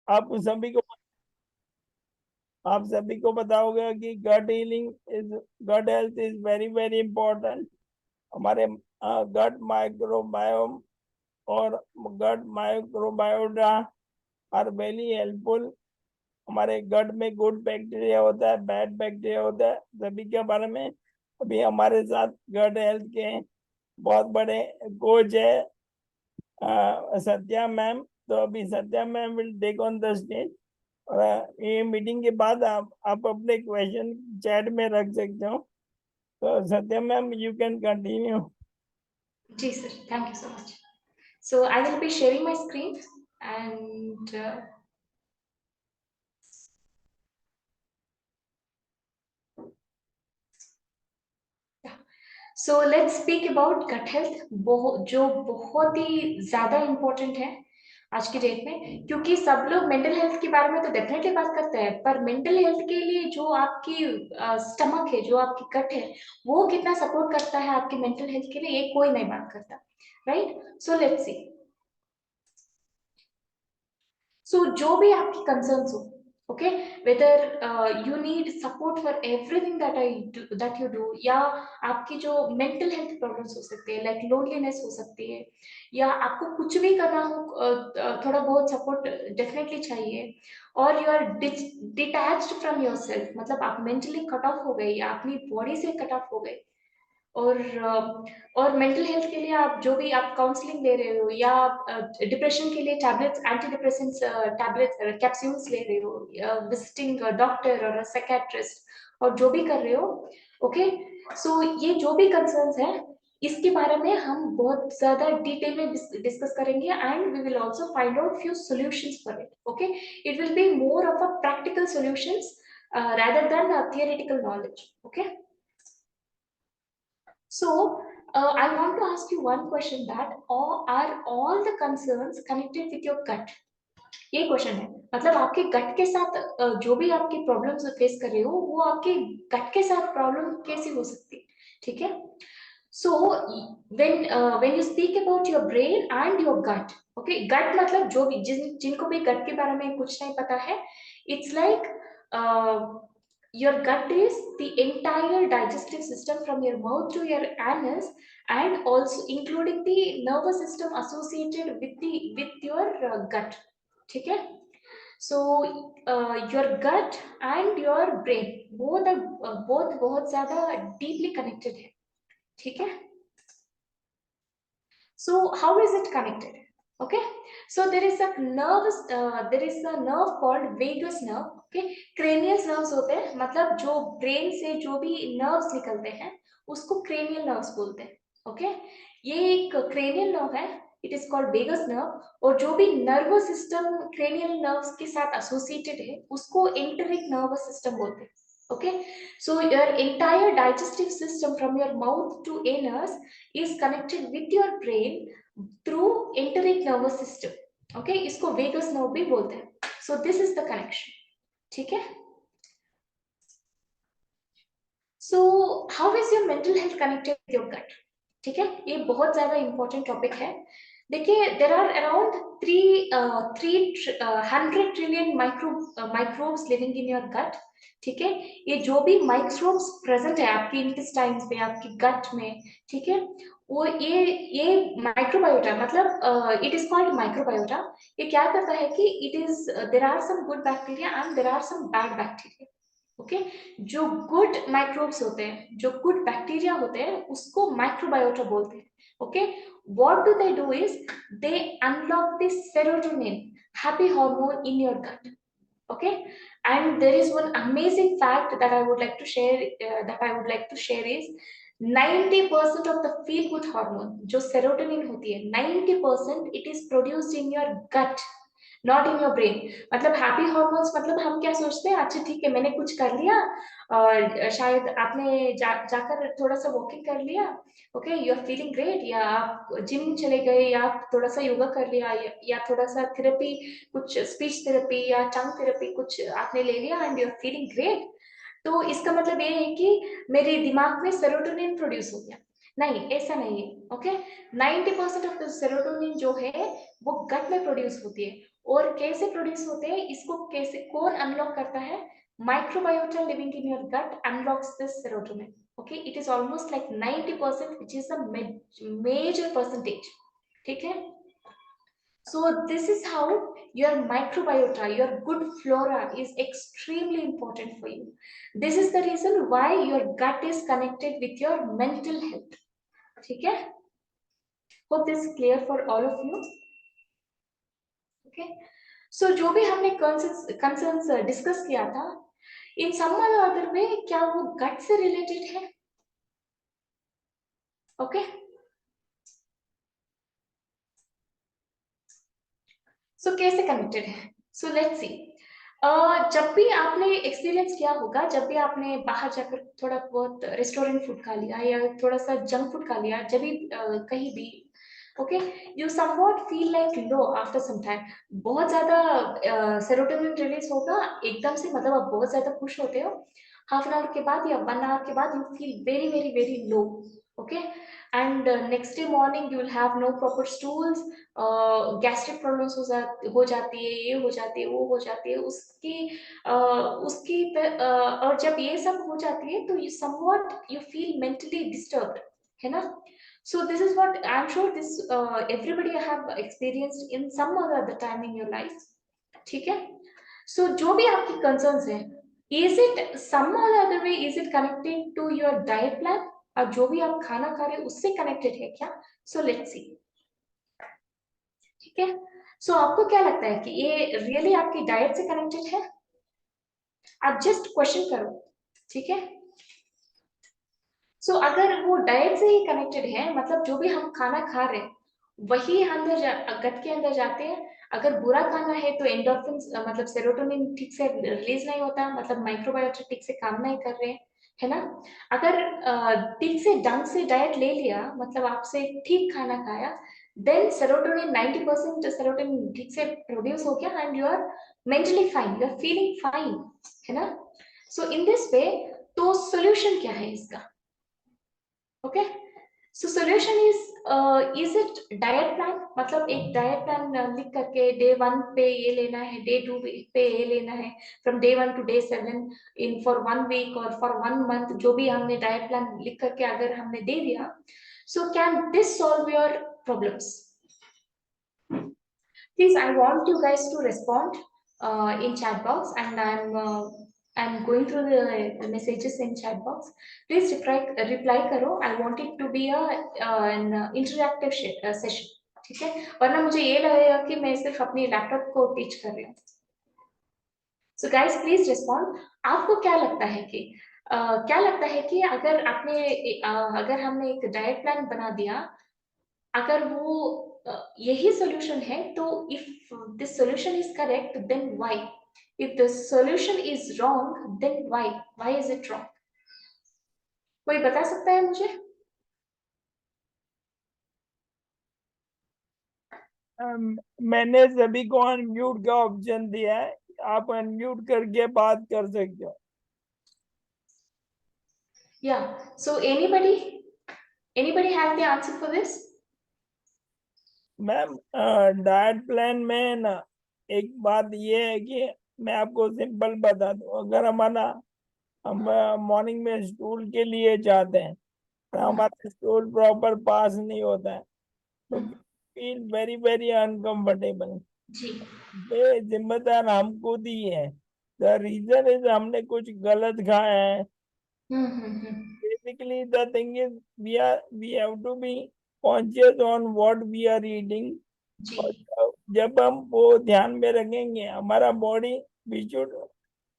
आप सभी को आप सभी को पता होगा कि gut health is very very important. हमारे गट माइक्रोबायोम और gut microbiota are very helpful. हमारे गट में गुड बैक्टीरिया होता है, बैड बैक्टीरिया होता है, सभी के बारे में अभी हमारे साथ गट हेल्थ के बहुत बड़े कोच है सत्या मैम। तो अभी Satya ma'am will take on the stage. और ये मीटिंग के बाद आप अपने क्वेश्चन चैट में रख सकते हो। तो Satya ma'am, you can continue. जी sir, thank you so much. So I will be sharing my screen and yeah. So let's speak about gut health, जो बहुत ही ज्यादा इम्पोर्टेंट है आज की डेट में, क्योंकि सब लोग मेंटल हेल्थ के बारे में तो डेफिनेटली बात करते हैं, पर मेंटल हेल्थ के लिए जो आपकी स्टमक है, जो आपकी गट है, वो कितना सपोर्ट करता है आपकी मेंटल हेल्थ के लिए, ये कोई नहीं बात करता, राइट? सो लेट्स सी। सो जो भी आपकी कंसर्न्स हो, okay, whether you need support for everything that you do, या आपकी जो मेंटल हेल्थ प्रॉब्लम्स हो सकते हैं, लाइक लोनलीनेस हो सकती है, या आपको कुछ भी करना हो, थोड़ा बहुत सपोर्ट डेफिनेटली चाहिए, और you are detached from your self, मतलब आप मेंटली कट ऑफ हो गए या अपनी बॉडी से कट ऑफ हो गए, और मेंटल हेल्थ के लिए आप जो भी आप काउंसलिंग ले रहे हो, या डिप्रेशन के लिए tablets, anti depressants tablets capsules ले रहे हो, विजिटिंग डॉक्टर और साइकेट्रिस्ट, और जो भी कर रहे हो, ओके। सो ये जो भी कंसर्न्स है, इसके बारे में हम बहुत ज्यादा डिटेल में डिस्कस करेंगे, and we will also find out few solutions for it, okay. It will be more of a practical solutions rather than theoretical knowledge, okay. So, I want to ask you one question, that are all the concerns connected with your gut? ये question है, मतलब आपके गट के साथ जो भी आपकी problems face कर रहे हो, वो आपके गट के साथ प्रॉब्लम कैसी हो सकती है, ठीक है? So when you speak about your brain and your gut, okay, gut मतलब जो भी जिनको भी गट के बारे में कुछ नहीं पता है, it's like your gut is the entire digestive system from your mouth to your anus, and also including the nervous system associated with your gut, ठीक है? So your gut and your brain both are both बहुत ज्यादा deeply connected है, ठीक है? So how is it connected? Okay, so there is a nerve called vagus nerve. Okay, cranial nerves होते हैं, मतलब जो ब्रेन से जो भी nerves निकलते हैं, उसको cranial nerves बोलते हैं. Okay, ये एक cranial nerve है. It is called vagus nerve. और जो भी nervous system cranial nerves के साथ associated है, उसको enteric nervous system बोलते हैं. Okay, so your entire digestive system from your mouth to anus is connected with your brain through enteric nervous system. Okay, इसको vagus nerve भी बोलते हैं. So this is the connection, ठीक है? So how is your mental health connected with your gut? ठीक है, ये बहुत ज्यादा इंपॉर्टेंट टॉपिक है. देखिए, there are around 300 trillion microbes living in your gut, ठीक है? ये जो भी माइक्रोब्स प्रेजेंट है आपकी इंटेस्टाइन्स में, आपकी गट में, ठीक है, वो ये माइक्रोबायोटा, मतलब इट इज कॉल्ड माइक्रोबायोटा. ये क्या करता है कि it is there are some good bacteria and there are some bad bacteria, okay. जो गुड माइक्रोब्स होते हैं, जो गुड बैक्टीरिया होते हैं, उसको माइक्रोबायोटा बोलते हैं, okay. What do they do is they unlock the serotonin, happy hormone in your gut, okay. And there is one amazing fact that I would like to share is 90% of the feel good hormone जो serotonin होती है, 90% it is produced in your gut, not in your brain. मतलब happy hormones, मतलब हम क्या सोचते हैं, अच्छा ठीक है मैंने कुछ कर लिया, और शायद आपने जाकर थोड़ा सा वॉकिंग कर लिया, okay, you are feeling great, या आप जिम चले गए, या आप थोड़ा सा योगा कर लिया, या थोड़ा सा थेरेपी, कुछ स्पीच थेरेपी या टंग थेरेपी कुछ आपने ले लिया, and you are feeling great. तो इसका मतलब ये है कि मेरे दिमाग में सेरोटोनिन प्रोड्यूस हो गया. नहीं, ऐसा नहीं है, ओके. 90% ऑफ द सेरोटोनिन जो है वो गट में प्रोड्यूस होती है, और कैसे प्रोड्यूस होते हैं, इसको कैसे कौन अनलॉक करता है? Microbiota living in your gut unlocks this serotonin. Okay, it is almost like 90%, which is a major percentage. ठीक है? So this is how your microbiota, your good flora is extremely important for you. This is the reason why your gut is connected with your mental health. ठीक है? Hope this is clear for all of you. Okay. So जो भी हमने concerns discuss किया था, इन some other में क्या वो गट से रिलेटेड है? ओके, सो कैसे कनेक्टेड है? सो लेट्स सी। जब भी आपने एक्सपीरियंस किया होगा, जब भी आपने बाहर जाकर थोड़ा बहुत रेस्टोरेंट फूड खा लिया या थोड़ा सा जंक फूड खा लिया, जब भी कहीं भी, okay, you somewhat feel like low after some time. बहुत ज्यादा सेरोटोनिन रिलीज होगा एकदम से, मतलब आप बहुत ज्यादा खुश होते हो, हाफ एन आवर के बाद या 1 आवर के बाद you feel very very very low. Okay, and next day morning you will have no proper stools, gastric problems हो जाती है, ये हो जाती है, वो हो जाती है, और जब ये सब हो जाती है तो you somewhat you feel mentally disturbed, है ना? So this is what I'm sure this everybody have experienced in some or other time in your life. ठीक है? So जो भी आपकी concerns है, is it some or other way is it connected to your diet plan? और जो भी आप खाना खा रहे हो उससे connected है क्या? So let's see. ठीक है? So आपको क्या लगता है कि ये really आपकी डाइट से कनेक्टेड है? आप जस्ट क्वेश्चन करो, ठीक है? सो अगर वो डाइट से ही कनेक्टेड है, मतलब जो भी हम खाना खा रहे हैं वही अंदर गट के अंदर जाते हैं। अगर बुरा खाना है तो एंडोर्फिन मतलब सेरोटोनिन ठीक से रिलीज नहीं होता, मतलब माइक्रोबायोटा ठीक से काम नहीं कर रहे हैं, है ना? अगर ठीक से ढंग से डाइट ले लिया, मतलब आपसे ठीक खाना खाया, देन सेरोटोनिन 90% सेरोटोनिन ठीक से प्रोड्यूस हो गया and you are mentally fine, you are feeling fine, है ना? सो इन दिस वे, तो सोल्यूशन क्या है इसका? Okay, so solution is it diet plan? मतलब एक डाइट प्लान लिख करके डे 1 पे ये लेना है, डे 2 पे ये लेना है, from day 1 to day 7 in for 1 week और फॉर 1 मंथ, जो भी हमने डाइट प्लान लिख करके अगर हमने दे दिया, so can this solve your problems? Please, I want you guys to respond in chat box, and I'm going through the messages in chat box. Please reply करो. I want it to be an interactive session. ठीक है? वरना मुझे ये लगेगा कि मैं सिर्फ अपनी लैपटॉप को टीच कर रही हूँ। So guys, please respond. आपको क्या लगता है कि क्या लगता है कि अगर हमने एक डाइट प्लान बना दिया, अगर वो यही सॉल्यूशन है, तो if this solution is correct then why, if the solution is wrong then why is it wrong? कोई बता सकता है मुझे? मैंने सभी को अनम्यूट का ऑप्शन दिया है, आप अनम्यूट करके बात कर सकते हो। या, so anybody have the answer for this? Ma'am, diet plan में ना एक बात ये है कि मैं आपको सिंपल बता दूं, अगर हम मॉर्निंग में स्टूल के लिए जाते हैं और हमारा स्टूल प्रॉपर पास नहीं होता है तो फील वेरी वेरी अनकंफर्टेबल। जी। ये जिम्मेदार हम खुद ही है। द रीजन इज हमने कुछ गलत खाया है। हम्म। Basically, the thing is we have to be conscious on what we are eating. जी। और जब हम वो ध्यान में रखेंगे, हमारा body, we should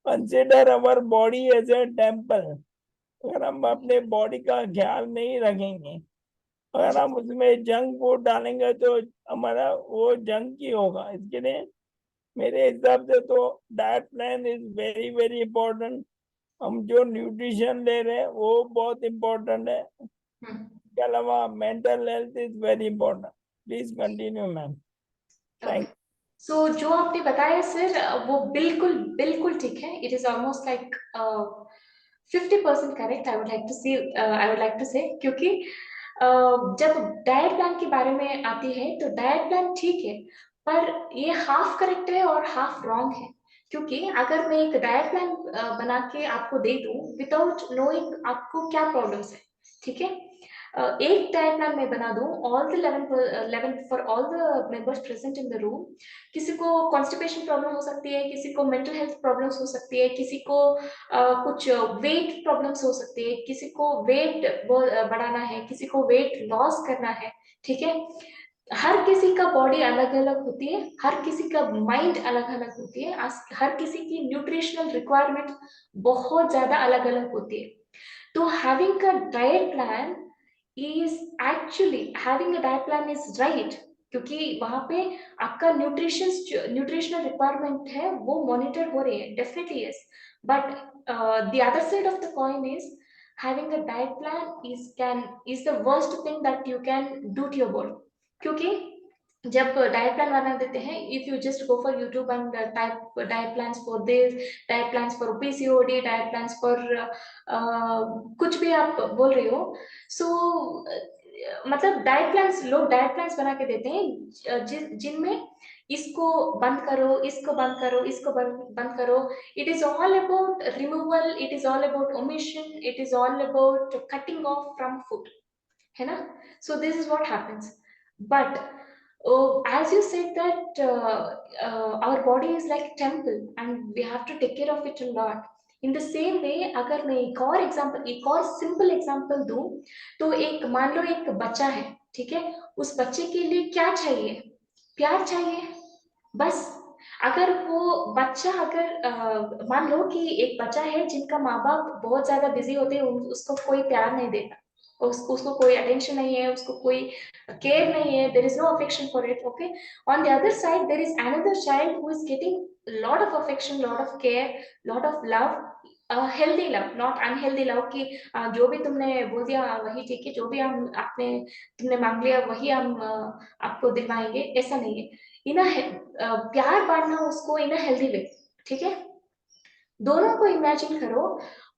consider our body as a temple. अगर हम अपने बॉडी का ख्याल नहीं रखेंगे, अगर हम उसमें जंक फूड डालेंगे तो हमारा वो जंक ही होगा। इसके लिए मेरे हिसाब से तो diet plan is very very important. हम जो न्यूट्रिशन ले रहे हैं वो बहुत इम्पोर्टेंट है। इसके अलावा mental health is very important. Please continue ma'am. Okay, thank. So जो आपने बताया सर, वो बिल्कुल बिल्कुल ठीक है। It is almost like 50% correct, I would like to say, क्योंकि जब डाइट प्लान के बारे में आती है तो डाइट प्लान ठीक है, पर ये हाफ करेक्ट है और हाफ रॉन्ग है, क्योंकि अगर मैं एक डाइट प्लान बना के आपको दे दूं विदाउट नोइंग आपको क्या प्रॉब्लम्स है, ठीक है, एक डाइट प्लान मैं बना दूं all the 11 for all the members present in the room, किसी को कॉन्स्टिपेशन प्रॉब्लम हो सकती है, किसी को मेंटल हेल्थ प्रॉब्लम्स हो सकती है, किसी को कुछ वेट प्रॉब्लम्स हो सकती है, किसी को वेट बढ़ाना है, किसी को वेट लॉस करना है, ठीक है, हर किसी का बॉडी अलग अलग होती है, हर किसी का माइंड अलग अलग होती है, हर किसी की न्यूट्रिशनल रिक्वायरमेंट बहुत ज्यादा अलग अलग होती है। तो having a diet plan is actually having a diet plan is right, क्योंकि वहां पे आपका न्यूट्रिशनल रिक्वायरमेंट है वो मॉनिटर हो रही है, definitely yes, but the other side of the coin is having a diet plan is the worst thing that you can do to your body, क्योंकि जब डाइट प्लान बना देते हैं, if you just go for YouTube and type diet plans for this, diet plans for PCOD, diet plans for कुछ भी आप बोल रहे हो, सो मतलब डाइट प्लान्स, लोग डाइट प्लान्स बना के देते हैं जिनमें इसको बंद करो, इसको बंद करो, इसको बंद करो, it is all about removal, it is all about omission, it is all about cutting of from food, है ना, so this is what happens, but as you said that our body is like temple and we have to take care of it a lot, in the same way अगर मैं एक और example, एक और simple example दूं, तो एक मान लो एक बच्चा है, ठीक है, उस बच्चे के लिए क्या चाहिए, प्यार चाहिए, बस। अगर वो बच्चा अगर मान लो कि एक बच्चा है जिनका माँ बाप बहुत ज्यादा बिजी होते हैं, उसको कोई प्यार नहीं देता, उसको कोई अटेंशन नहीं है, उसको कोई केयर नहीं है, there is no affection for it, okay, on the other side there is another child who is getting lot of affection, lot of care, lot of love, healthy love, not unhealthy love कि जो भी तुमने बोल दिया वही ठीक है, जो भी हम आपने तुमने मांग लिया वही हम आपको दिलवाएंगे, ऐसा नहीं है, इन प्यार बांटना उसको इन अ हेल्दी वे, ठीक है, दोनों को इमेजिन करो,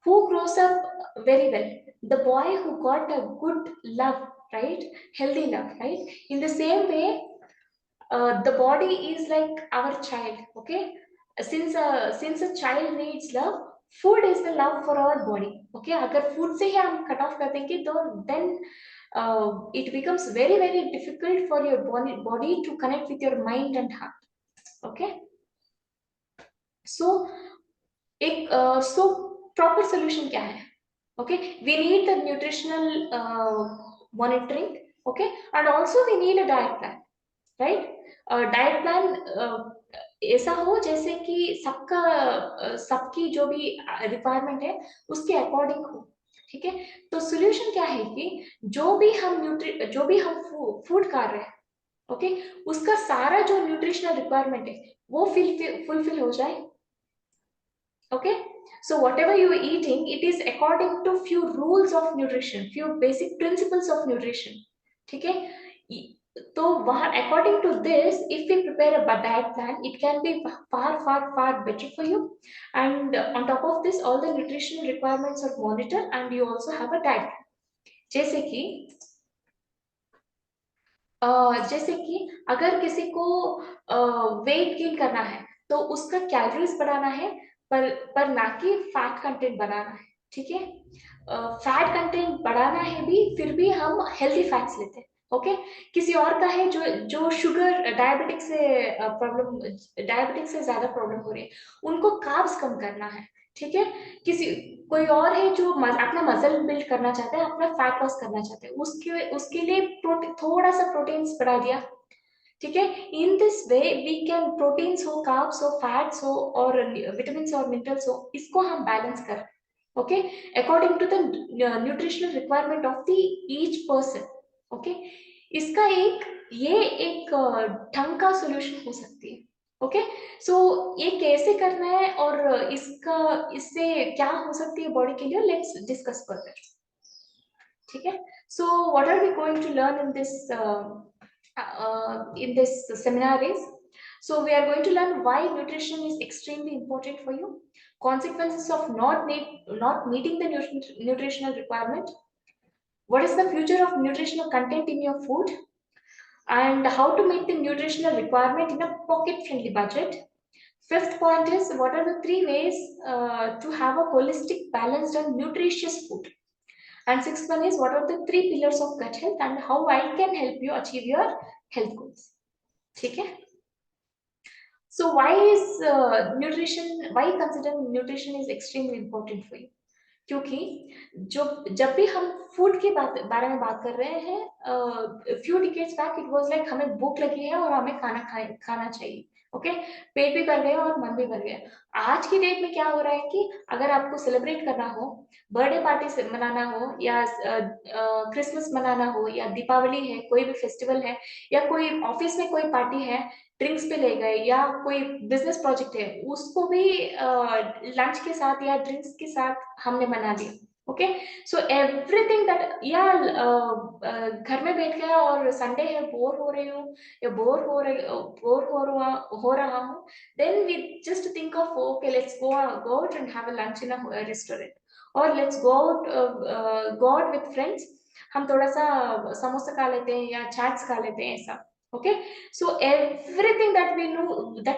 who grows up very well, the boy who got a good love, right, healthy love, right, in the same way the body is like our child, okay, since a child needs love, food is the love for our body, okay, अगर food से ही हम cut off कर देंगे तो then it becomes very very difficult for your body to connect with your mind and heart, okay, so एक so proper solution क्या है, okay, we need the nutritional monitoring, okay, and also we need a diet plan, right, diet plan ऐसा हो जैसे कि सबका सबकी जो भी रिक्वायरमेंट है उसके अकॉर्डिंग हो, ठीक है, तो सोल्यूशन क्या है कि जो भी हम फूड खा रहे हैं, ओके, उसका सारा जो न्यूट्रिशनल रिक्वायरमेंट है वो फुलफिल हो जाए, okay, so whatever you are eating, it is according to few rules of nutrition, few basic principles of nutrition, ठीक है, तो वहाँ according to this if we prepare a diet plan, it can be far better for you, and on top of this all the nutritional requirements are monitored and you also have a diet plan, जैसे कि जैसे कि अगर किसी को weight gain करना है तो उसका कैलोरीज बढ़ाना है, पर ना कि फैट कंटेंट बढ़ाना है, ठीक है, फैट कंटेंट बढ़ाना है भी, फिर भी हम हेल्दी फैट्स लेते हैं, ओके, किसी और का है जो शुगर डायबिटिक से प्रॉब्लम, डायबिटिक से ज्यादा प्रॉब्लम हो रही है, उनको कार्ब्स कम करना है, ठीक है, किसी कोई और है जो अपना मसल बिल्ड करना चाहता है, अपना फैट लॉस करना चाहता है, उसके उसके लिए थोड़ा सा प्रोटीन्स बढ़ा दिया, ठीक है, in this way we can proteins हो, कार्ब्स हो, फैट्स हो और विटामिन और मिनरल्स हो, इसको हम बैलेंस कर, okay, according to the nutritional requirement of the each person, okay, इसका ये एक ढंग का सोल्यूशन हो सकती है, ओके, सो ये कैसे करना है और इससे क्या हो सकती है बॉडी के लिए, लेट्स डिस्कस फर्दर, ठीक है, so what are we going to learn in this seminar is, so we are going to learn why nutrition is extremely important for you, consequences of not meeting the nutritional requirement, what is the future of nutritional content in your food, and how to meet the nutritional requirement in a pocket-friendly budget. Fifth point is what are the three ways to have a holistic, balanced, and nutritious food. And sixth one is what are the three pillars of gut health and how I can help you achieve your health goals. Okay? So why is nutrition? Why consider nutrition is extremely important for you? क्योंकि जो जब भी हम food के बारे में बात कर रहे हैं few decades back it was like हमें भूख लगी है और हमें खाना चाहिए ओके पेट भी भर गया और मन भी भर गया आज की डेट में क्या हो रहा है कि अगर आपको सेलिब्रेट करना हो बर्थडे पार्टी से मनाना हो या क्रिसमस मनाना हो या दीपावली है कोई भी फेस्टिवल है या कोई ऑफिस में कोई पार्टी है ड्रिंक्स पे ले गए या कोई बिजनेस प्रोजेक्ट है उसको भी लंच के साथ या ड्रिंक्स के साथ हमने मना लिया ओके सो एवरीथिंग दैट या घर में बैठ गया और संडे है बोर हो रही हूँ या बोर हो रहा हूँ then we just think of okay let's go out and have a lunch in a restaurant और let's go out with friends हम थोड़ा सा समोसा खा लेते हैं या चाट्स खा लेते हैं ऐसा okay so everything that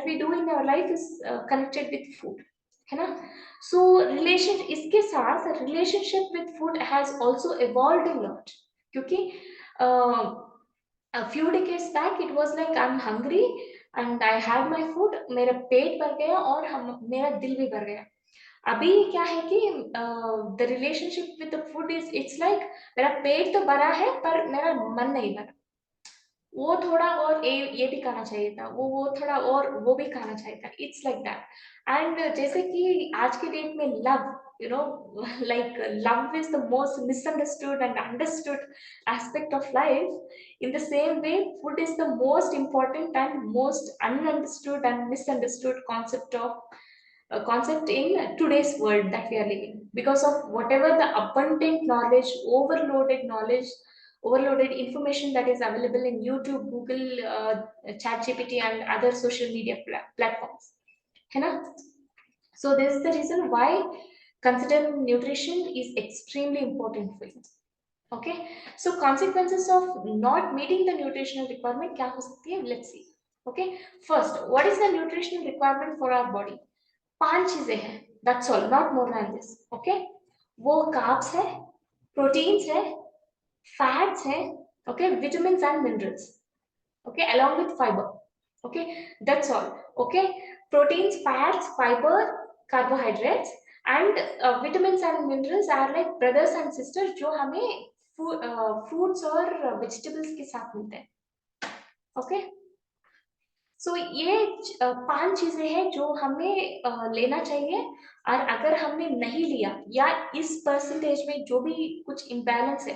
we do in our life is connected with food है ना so relation इसके साथ relationship with food has also evolved a lot क्योंकि a few decades back it was like I'm hungry and I had my food मेरा पेट भर गया और मेरा दिल भी भर गया अभी क्या है कि the relationship with the food is it's like मेरा पेट तो भरा है पर मेरा मन नहीं भरा वो थोड़ा और ये भी खाना चाहिए था वो थोड़ा और वो भी खाना चाहिए था इट्स लाइक दैट एंड जैसे कि आज के डेट में love you know like love is the most misunderstood and understood aspect of life in the same way food is the most important and most ununderstood and misunderstood concept in today's world that we are living because of whatever the abundant knowledge overloaded information that is available in YouTube, Google, ChatGPT, and other social media platforms. है ना? So this is the reason why considering nutrition is extremely important for you. Okay, so consequences of not meeting the nutritional requirement क्या हो सकती है? Let's see. Okay, first, what is the nutritional requirement for our body? 5 चीजें हैं. That's all, not more than this. Okay, वो carbs है, proteins है, fats है, okay, vitamins and minerals, okay, along with fiber, okay, that's all, okay, proteins, fats, fiber, carbohydrates and vitamins and minerals are like brothers and sisters जो हमें fruits और vegetables के साथ मिलते हैं, okay. सो ये 5 चीजें हैं जो हमें लेना चाहिए और अगर हमने नहीं लिया या इस परसेंटेज में जो भी कुछ इम्बैलेंस है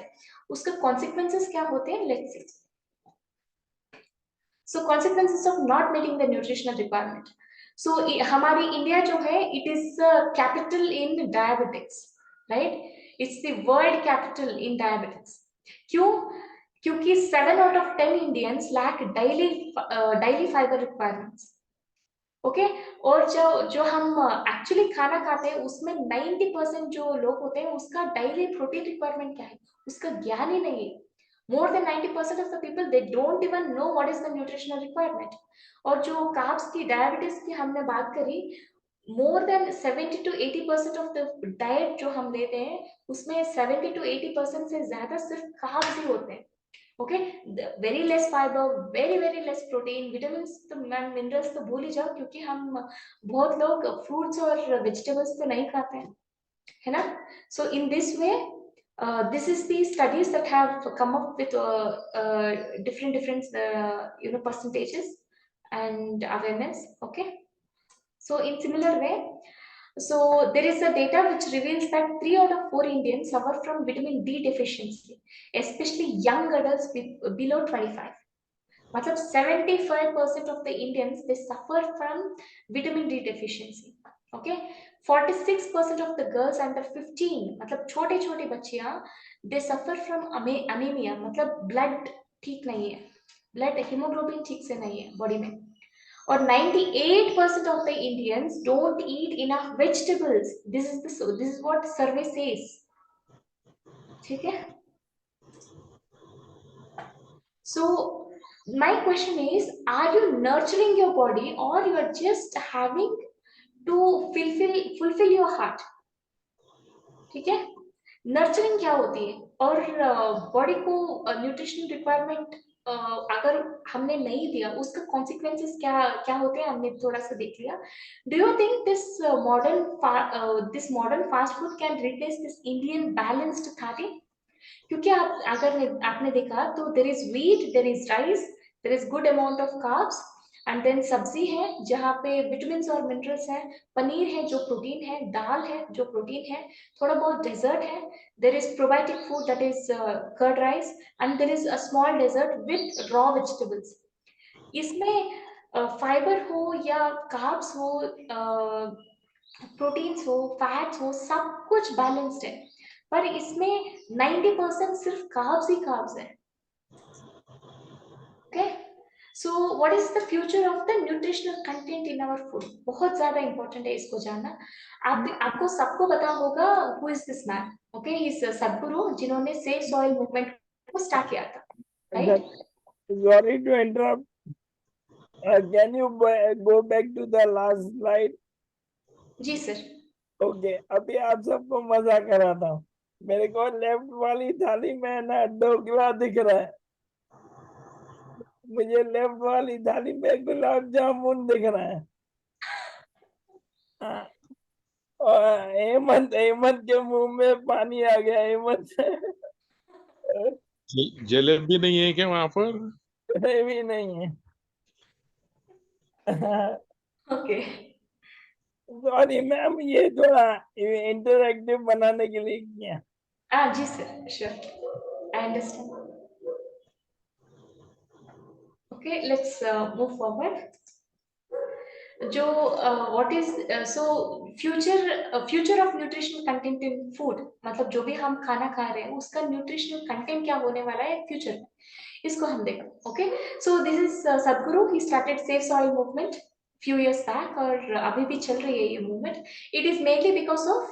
उसका कॉन्सिक्वेंसेस क्या होते हैं let's see so consequences of not meeting the nutritional requirement so हमारी इंडिया जो है it is capital in diabetics right it's the world capital in diabetics क्यों क्योंकि 7 out of 10 Indians lack daily fiber requirements. Okay और जो हम actually खाना खाते हैं उसमें 90% जो लोग होते हैं उसका डेली प्रोटीन रिक्वायरमेंट क्या है उसका ज्ञान ही नहीं है more than 90% of the people they don't even know what is the nutritional requirement और जो कार्ब्स की डायबिटीज की हमने बात करी more than 70 to 80% of the diet जो हम लेते हैं उसमें 70 to 80% से ज्यादा सिर्फ कार्ब्स ही होते हैं okay very less fibre very less protein vitamin तो मिनरल्स तो भूल ही जाओ क्योंकि हम बहुत लोग फ्रूट्स और वेजिटेबल्स तो नहीं खाते हैं है ना so in this way this is the studies that have come up with different percentages and awareness okay so in similar way so there is a data which reveals that 3 out of 4 Indians suffer from vitamin D deficiency, especially young adults below 25. मतलब 75% of the Indians they suffer from vitamin D deficiency. Okay, 46% of the girls under 15 मतलब छोटे छोटे बच्चियां they suffer from anemia मतलब blood ठीक नहीं है, blood hemoglobin ठीक से नहीं है बॉडी में. Or 98% of the Indians don't eat enough vegetables. This is what survey says. ठीक है? So my question is, are you nurturing your body or you are just having to fulfill your heart? ठीक है, nurturing क्या होती है, और body को nutrition requirement अगर हमने नहीं दिया, उसका कॉन्सिक्वेंसेस क्या क्या होते हैं, हमने थोड़ा सा देख लिया. Do you think this modern fast food can replace this Indian balanced thali? क्योंकि आप अगर आपने देखा तो there is wheat, there is rice, there is good amount of carbs, and then सब्जी है जहाँ पे विटामिन और मिनरल्स है, पनीर है जो प्रोटीन है, दाल है जो प्रोटीन है, थोड़ा बहुत डेजर्ट है, there is probiotic food that is curd rice, and there is a small dessert with raw vegetables. इसमें फाइबर हो या कार्ब्स हो, प्रोटीन्स हो, फैट्स हो, सब कुछ बैलेंस्ड है, पर इसमें 90% सिर्फ कार्ब्स ही कार्ब्स है. Okay, so what is the future of the nutritional content in our food? बहुत ज्यादा इंपॉर्टेंट है इसको जानना. आपको सबको पता होगा who is this man. Okay, he is सदगुरु, जिन्होंने सेव सॉइल मूवमेंट को स्टार्ट किया था, right? Sorry to interrupt. Can you go back to the last slide? जी सर. ओके, अभी आप सबको मजा कर रहा था. मेरे को लेफ्ट वाली थाली में ना ढोकला दिख रहा है, मुझे लेफ्ट वाली थाली में गुलाब जामुन दिख रहा है. हाँ, और हेमंत हेमंत के मुंह में पानी आ गया. हेमंत जलेबी नहीं है क्या वहां पर? भी नहीं है. ओके. सॉरी मैम, ये थोड़ा इंटरैक्टिव बनाने के लिए किया. हाँ जी sir, sure, I understand. Okay, let's move forward. जो what is so future of nutritional content in food, मतलब जो भी हम खाना खा रहे हैं उसका न्यूट्रिशनल कंटेंट क्या होने वाला है फ्यूचर में, इसको हम देखो. Okay, so this is Sadhguru. He started save soil movement few years back, और अभी भी चल रही है ये movement. It is mainly because of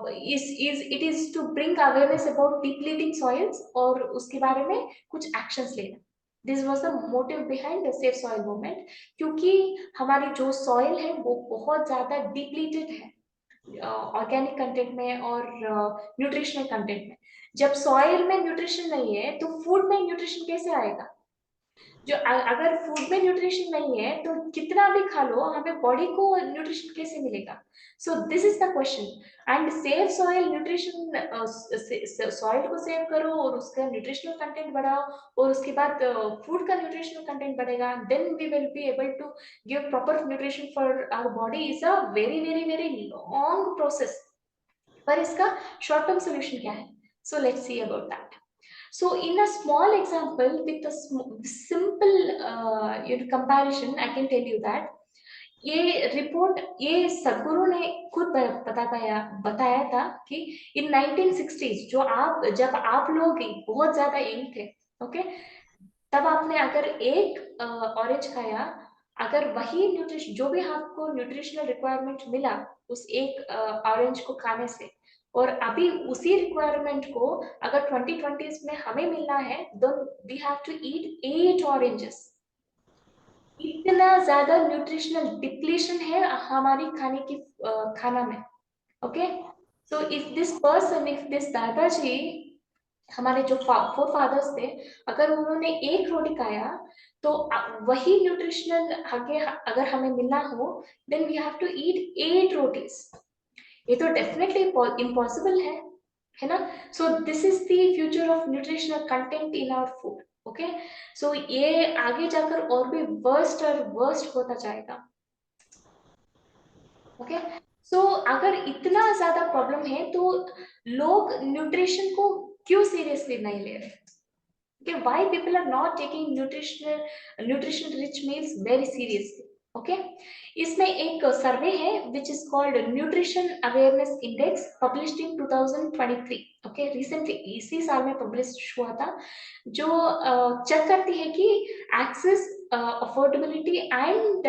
it is to bring awareness about depleting soils, और उसके बारे में कुछ एक्शंस लेना. This was the motive behind the save soil movement, क्योंकि हमारी जो सॉइल है वो बहुत ज्यादा डिप्लीटेड है ऑर्गेनिक कंटेंट में और न्यूट्रिशनल कंटेंट में. जब सॉइल में न्यूट्रिशन नहीं है तो फूड में न्यूट्रिशन कैसे आएगा? जो अगर फूड में न्यूट्रिशन नहीं है तो कितना भी खा लो, हमें बॉडी को न्यूट्रिशन कैसे मिलेगा? सो this is the question. And save soil nutrition, soil को सेव करो और उसका न्यूट्रिशनल कंटेंट बढ़ाओ, और उसके बाद फूड का न्यूट्रिशनल कंटेंट बढ़ेगा, then we will be able to give proper nutrition for our body. Is a very very very long process, पर इसका शॉर्ट टर्म सोल्यूशन क्या है? So let's see about that. So in a small example with a simple comparison, I can tell you that ये report ये सदगुरु ने खुद बताया था कि इन 1960s, जब आप लोग बहुत ज्यादा यंग थे, ओके, तब आपने अगर एक ऑरेंज खाया, अगर वही न्यूट्रिशन जो भी आपको न्यूट्रिशनल रिक्वायरमेंट मिला उस एक ऑरेंज को खाने से, और अभी उसी रिक्वायरमेंट को अगर 2020s में हमें मिलना है, then we have to eat 8 oranges. इतना ज्यादा न्यूट्रिशनल डिप्लीशन है हमारी खाना में. ओके, सो इफ दिस दादाजी, हमारे जो फोर फादर्स थे, अगर उन्होंने एक रोटी खाया तो वही न्यूट्रिशनल आगे अगर हमें मिलना हो, then we have to eat 8 rotis. ये तो डेफिनेटली इम्पॉसिबल है ना? So this is the future of nutritional content in our food. Okay, so ये आगे जाकर और भी वर्स्ट होता जाएगा. ओके, सो अगर इतना ज्यादा प्रॉब्लम है तो लोग न्यूट्रिशन को क्यों सीरियसली नहीं ले रहे? Okay, why people are not taking nutrition rich meals very seriously? Okay, इसमें एक सर्वे है which is called Nutrition Awareness Index, published in 2023. Okay, recently इसी साल में publish हुआ था, जो चेक करती है कि access, affordability and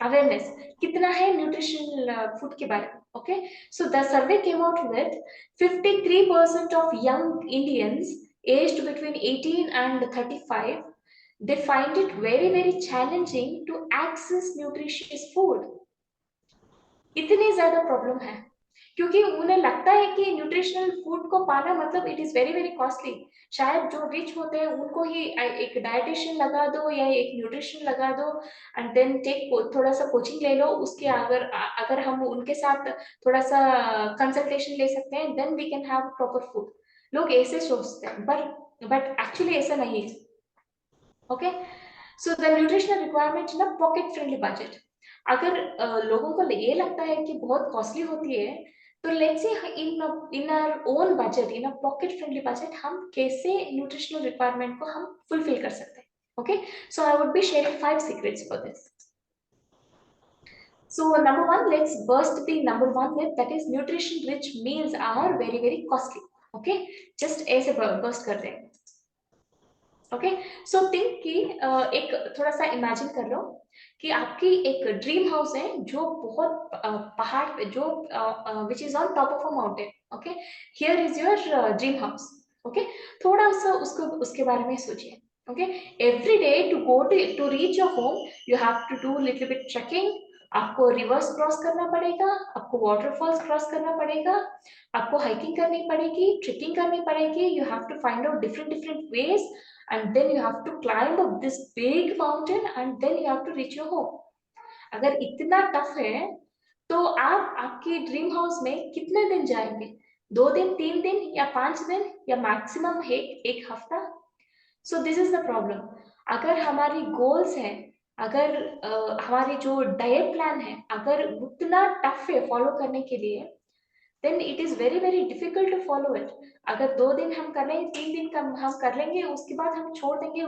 awareness कितना है न्यूट्रिशनल फूड के बारे में. Okay, so the survey came out with 53% of young Indians aged between 18 and 35, they find it very very challenging to access nutritious food. इतनी ज्यादा प्रॉब्लम है क्योंकि उन्हें लगता है कि न्यूट्रिशनल फूड को पाना मतलब it is very very costly. शायद जो रिच होते हैं उनको ही एक डाइटिशियन लगा दो या एक न्यूट्रिशन लगा दो एंड देन टेक थोड़ा सा कोचिंग ले लो, उसके अगर अगर हम उनके साथ थोड़ा सा कंसल्टेशन ले सकते हैं then we can have proper food. लोग ऐसे सोचते हैं बट एक्चुअली ऐसा नहीं है। Okay, so the nutritional requirement ना पॉकेट फ्रेंडली बजट। अगर लोगों को ये लगता है कि बहुत कॉस्टली होती है तो let's see in our own budget, in a pocket friendly budget हम कैसे न्यूट्रिशनल रिक्वायरमेंट को हम फुलफिल कर सकते हैं। Okay, so I would be sharing 5 secrets for this. So number one, let's burst the number one myth, that is nutrition rich meals are very very costly. Okay, just ऐसे burst कर दें। Okay, so think कि एक थोड़ा सा imagine कर लो कि आपकी एक ड्रीम हाउस है जो बहुत पहाड़ पे, जो which is on top of a mountain. Okay, here is your dream house. Okay, थोड़ा सा उसको उसके बारे में सोचिए। Okay, every day to reach your home you have to do little bit trekking. आपको रिवर्स क्रॉस करना पड़ेगा, आपको वाटरफॉल्स क्रॉस करना पड़ेगा, आपको हाइकिंग करनी पड़ेगी, ट्रेकिंग करनी पड़ेगी। You have to find out different different ways and then you have to climb up this big mountain and then you have to reach your home. अगर इतना टफ है तो आप आपके ड्रीम हाउस में कितने दिन जाएंगे? 2 दिन, 3 दिन या 5 दिन या मैक्सिमम एक हफ्ता? सो दिस इज द प्रॉब्लम। अगर हमारी गोल्स है, अगर हमारी जो डाइट प्लान है अगर उतना टफ है फॉलो करने के लिए, then it is very very difficult to follow it. अगर 2 दिन हम कर लेंगे, 3 दिन का हम कर लेंगे, उसके बाद हम छोड़ देंगे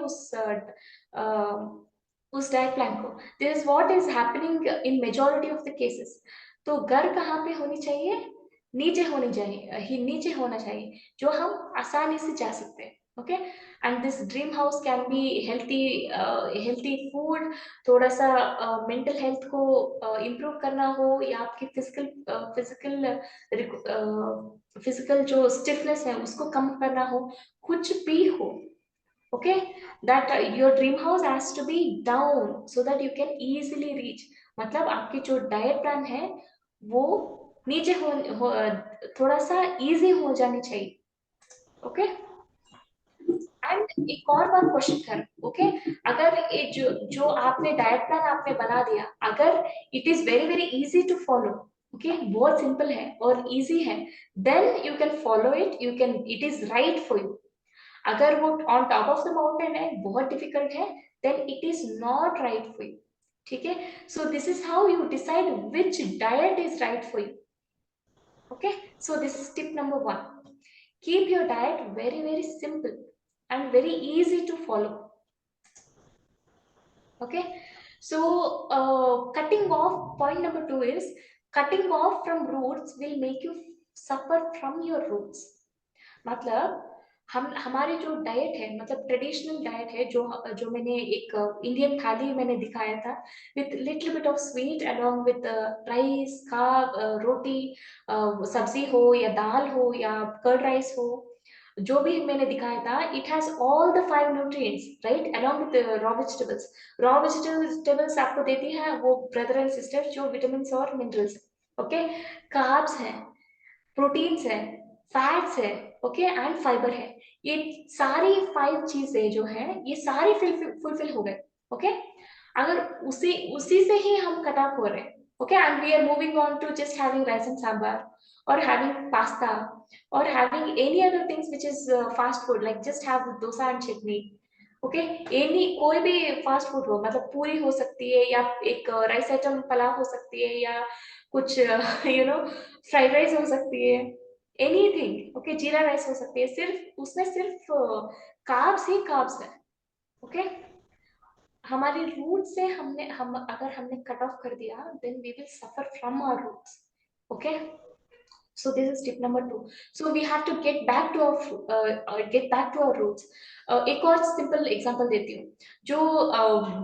उस डाइट प्लान को। This is what is happening in majority of the cases. तो घर कहाँ पे होनी चाहिए? नीचे होनी चाहिए, नीचे होना चाहिए जो हम आसानी से जा सकते हैं। Okay, and this dream house can be healthy food, थोड़ा सा मेंटल हेल्थ को इम्प्रूव करना हो या आपकी फिजिकल जो स्टिफनेस है उसको कम करना हो, कुछ भी हो। Okay, that your dream house has to be down so that you can easily reach. मतलब आपकी जो डाइट प्लान है वो नीचे हो थोड़ा सा इजी हो जानी चाहिए। ओके, एंड एक और बार क्वेश्चन कर। ओके, अगर ये जो आपने डाइट प्लान आपने बना दिया, अगर it is very very easy to follow, okay, बहुत सिंपल है और इजी है, then you can follow it, you can, it is right for you. अगर वो on top of the mountain है, बहुत डिफिकल्ट है, then it is not right for you. ठीक है, so this is how you decide which diet is right for you. Okay, so this is tip number 1, keep your diet very very simple and very easy to follow. Okay, so cutting off, point number 2 is cutting off from roots will make you suffer from your roots. मतलब हम हमारी जो diet है, मतलब traditional diet है, जो मैंने एक इंडियन थाली मैंने दिखाया था with little bit of sweet along with rice, carb, roti, sabji हो या दाल हो या कर्ड राइस हो, जो भी मैंने दिखाया था, it has all the 5 nutrients right along with raw vegetables. Raw vegetables आपको देती है वो ब्रदर एंड सिस्टर जो विटामिन और मिनरल्स। ओके, कार्ब्स है, प्रोटीन्स है, फैट्स है, ओके, एंड फाइबर है। ये सारी 5 चीजें जो है ये सारी फुलफिल हो गए। ओके, अगर उसी उसी से ही हम कट ऑफ हो रहे हैं, okay, and we are moving on to just having rice and sambar or having pasta or having any other things which is fast food, like just have dosa and chutney. Okay, any कोई भी fast food हो, मतलब पूरी हो सकती है या एक राइस आइटम पुलाव हो सकती है या कुछ यू नो फ्राइड राइस हो सकती है, एनीथिंग। ओके, जीरा राइस हो सकती है, सिर्फ उसमें सिर्फ कार्ब्स ही कार्ब्स है। ओके, हमारी रूट से हम अगर हमने कट ऑफ कर दिया then we will suffer from our roots. Okay, so this is tip number 2. So we have to get back to our roots. एक और सिंपल एग्जांपल देती हूँ। जो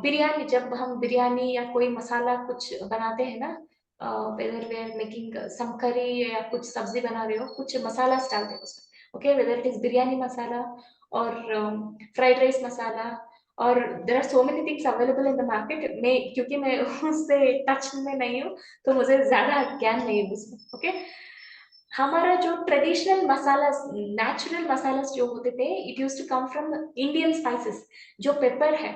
बिरयानी, जब हम बिरयानी या कोई मसाला कुछ बनाते हैं ना, whether we are making some curry या कुछ सब्जी बना रहे हो, कुछ मसाला डालते हैं उसमें, okay, whether it is biryani मसाला और फ्राइड राइस मसाला, और there are so many things available in the market. मैं क्योंकि मैं उससे टच में नहीं हूँ तो मुझे ज्यादा ज्ञान नहीं है उसमें। ओके, हमारा जो ट्रेडिशनल मसाला, नेचुरल मसाला जो होते थे, it use to come from Indian spices. जो पेपर है,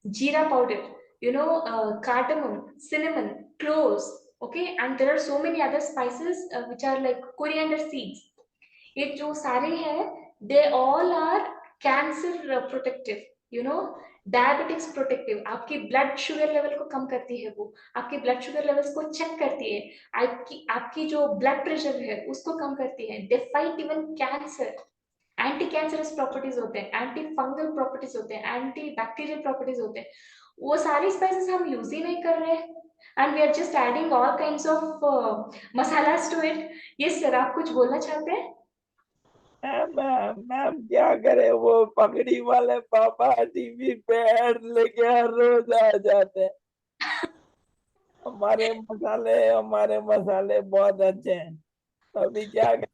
जीरा powder, you know, cardamom, cinnamon, cloves, okay, and there are so many other spices which are like coriander seeds। ये जो सारे हैं, they all are cancer protective, you know, diabetics protective. आपकी blood sugar level को कम करती है वो, आपके ब्लड शुगर लेवल्स को चेक करती है, आपकी आपकी जो ब्लड प्रेशर है उसको कम करती है, they fight even cancer. Anti cancerous properties होते हैं, एंटी फंगल प्रॉपर्टीज होते हैं, एंटी बैक्टीरियल प्रॉपर्टीज होते हैं। वो सारी स्पाइसेस हम यूज ही नहीं कर रहे हैं, and we are just adding all kinds of masalas to it. Yes sir, आप कुछ बोलना चाहते हैं? मैम क्या करे, वो पगड़ी वाले पापा टीवी पे ऐड लेके हर रोज आ जाते हैं। हमारे मसाले बहुत अच्छे हैं, अभी क्या करें,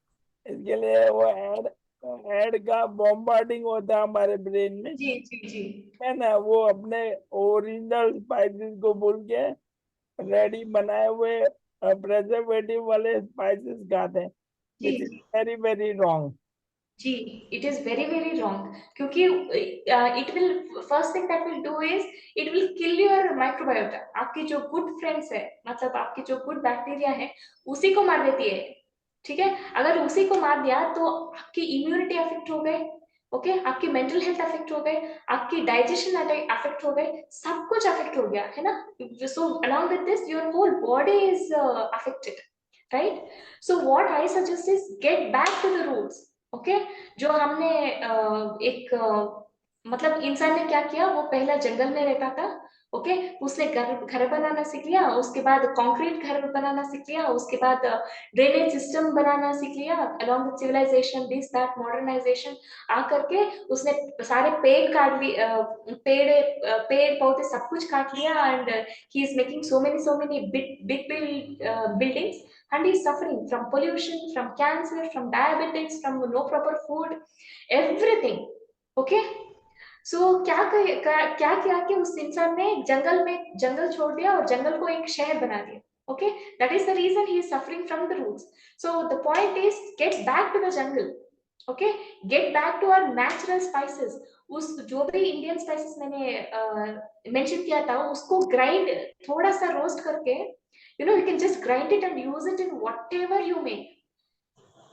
इसके लिए वो ऐड का बॉम्बार्डिंग होता है हमारे ब्रेन में, जी जी जी है ना। वो अपने ओरिजिनल स्पाइसेस को भूल के रेडी बनाए हुए प्रेजर्वेटिव वाले स्पाइसेस खाते हैं, जी विच इज जी वेरी वेरी रॉन्ग। जी, it is very very wrong, क्योंकि it will, first thing that will do is it will kill your microbiota. आपके जो गुड फ्रेंड्स है, मतलब आपके जो गुड बैक्टीरिया है, उसी को मार देती है। ठीक है, अगर उसी को मार दिया तो आपकी इम्यूनिटी अफेक्ट हो गए, ओके, आपकी मेंटल हेल्थ अफेक्ट हो गए, आपकी डाइजेशन अफेक्ट हो गए, सब कुछ अफेक्ट हो गया है ना। So along with this your whole body is affected, right? So what I suggest is get back to the roots. Okay, जो हमने एक मतलब इंसान ने क्या किया, वो पहला जंगल में रहता था, ओके, उसने घर घर बनाना सीख लिया, उसके बाद कंक्रीट घर बनाना सीख लिया, उसके बाद ड्रेनेज सिस्टम बनाना सीख लिया, along with civilization, this that modernization आ करके उसने सारे पेड़ काट लिए, पेड़ पौधे सब कुछ काट लिया, and he is making so many big big buildings, and he's suffering from pollution, from cancer, from diabetics, from no proper food, everything। okay, so क्या किया कि उस इंसान ने जंगल में जंगल छोड़ दिया और जंगल को एक शहर बना दिया। okay, that is the reason he is suffering from the roots। so the point is get back to the jungle, okay, get back to our natural spices। उस जो भी इंडियन स्पाइसेस मैंने मेंशन किया था, उसको ग्राइंड, थोड़ा सा roast करके, you know, you can just grind it and use it in whatever you make,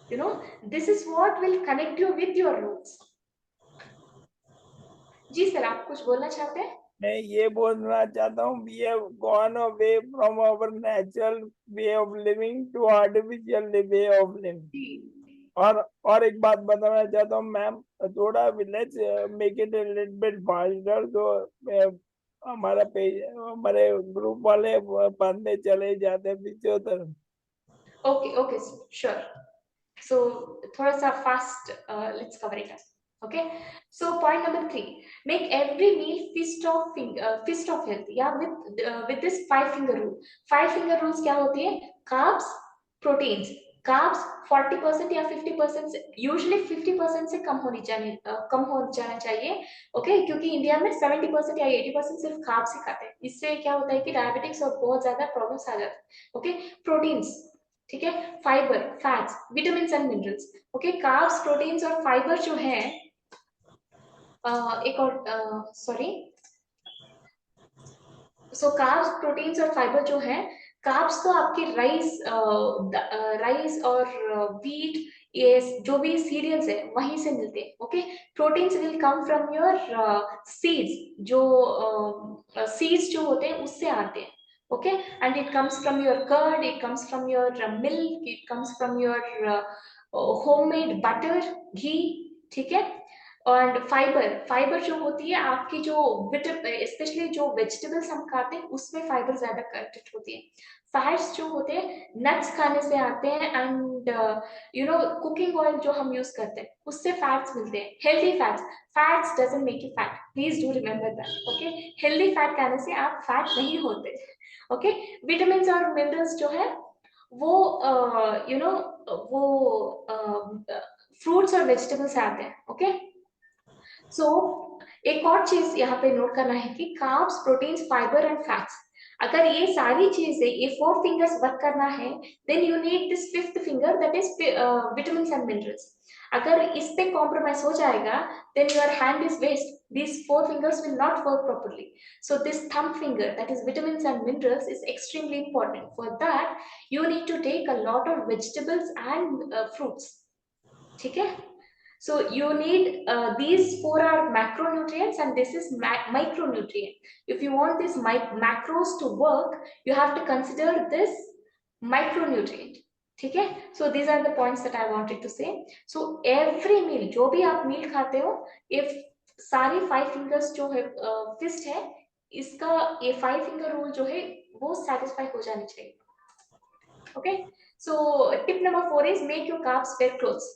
you know, this is what will connect you with your roots। जी सर, आप कुछ बोलना चाहते हैं? मैं ये बोलना चाहता हूँ, we have gone away from our natural way of living to artificial way of living. जी और एक बात बताना चाहता हूँ मैम, थोड़ा let's make it a little bit faster, तो हमारे ग्रुप वाले पढ़ने चले जाते हैं पीछे उधर। Okay okay sure. so थोड़ा सा fast, let's cover it up। okay, so point number 3, make every meal feast of health, या with this 5 finger rule। 5 finger rules क्या होती है? carbs, proteins, carbs 40% या 50%, यूजुअली 50% से कम हो जाना चाहिए, ओके, क्योंकि इंडिया में 70% या 80% सिर्फ कार्ब्स ही खाते हैं। इससे क्या होता है कि डायबिटिक्स और बहुत ज्यादा प्रॉब्लम्स आ जाते हैं। ओके, प्रोटीन्स, ठीक है, fibre, fats, vitamin and minerals, okay, carbs, proteins और फाइबर जो है, एक और सॉरी, सो कार्ब्स, प्रोटीन्स और फाइबर जो है, कार्ब्स तो आपके राइस और व्हीट, ये जो भी सीरियल्स है वहीं से मिलते हैं। Okay, proteins will come from your seeds, जो सीड्स जो होते हैं उससे आते हैं। Okay, and it comes from your curd, it comes from your milk, it comes from your homemade butter, ghee, ठीक है। और फाइबर, फाइबर जो होती है आपकी जो स्पेशली जो वेजिटेबल्स हम खाते हैं उसमें फाइबर ज्यादा कंटेंट होती है। फैट्स जो होते हैं नट्स खाने से आते हैं, and you no, cooking oil जो हम यूज करते हैं उससे फैट्स मिलते हैं, healthy fats. Fats doesn't make you fat, please do remember that. Okay, healthy fat खाने से आप फैट नहीं होते। ओके, विटामिन और मिनरल्स जो है वो यू नो वो फ्रूट्स और वेजिटेबल्स आते हैं। ओके, सो एक और चीज यहाँ पे नोट करना है कि carbs, proteins, fibre and fats, अगर ये सारी चीजें, ये 4 फिंगर्स वर्क करना है, then you need this 5th finger, that is vitamins and minerals. अगर इस पे कॉम्प्रोमाइज हो जाएगा, then your hand is waste, these 4 fingers will not work properly. So this thumb finger, that is vitamins and minerals, is extremely important. For that you need to take a lot of vegetables and fruits. ठीक है? So you need these 4 are macronutrients and this is micronutrient. If you want these macros to work, you have to consider this micronutrient. ठीक है? So these are the points that I wanted to say. So every meal, जो भी आप मील खाते हो, if सारी 5 fingers जो है फिस्ट है, इसका ये 5 finger rule जो है वो satisfy हो जानी चाहिए. Okay? So tip number 4 is make your carbs wear clothes.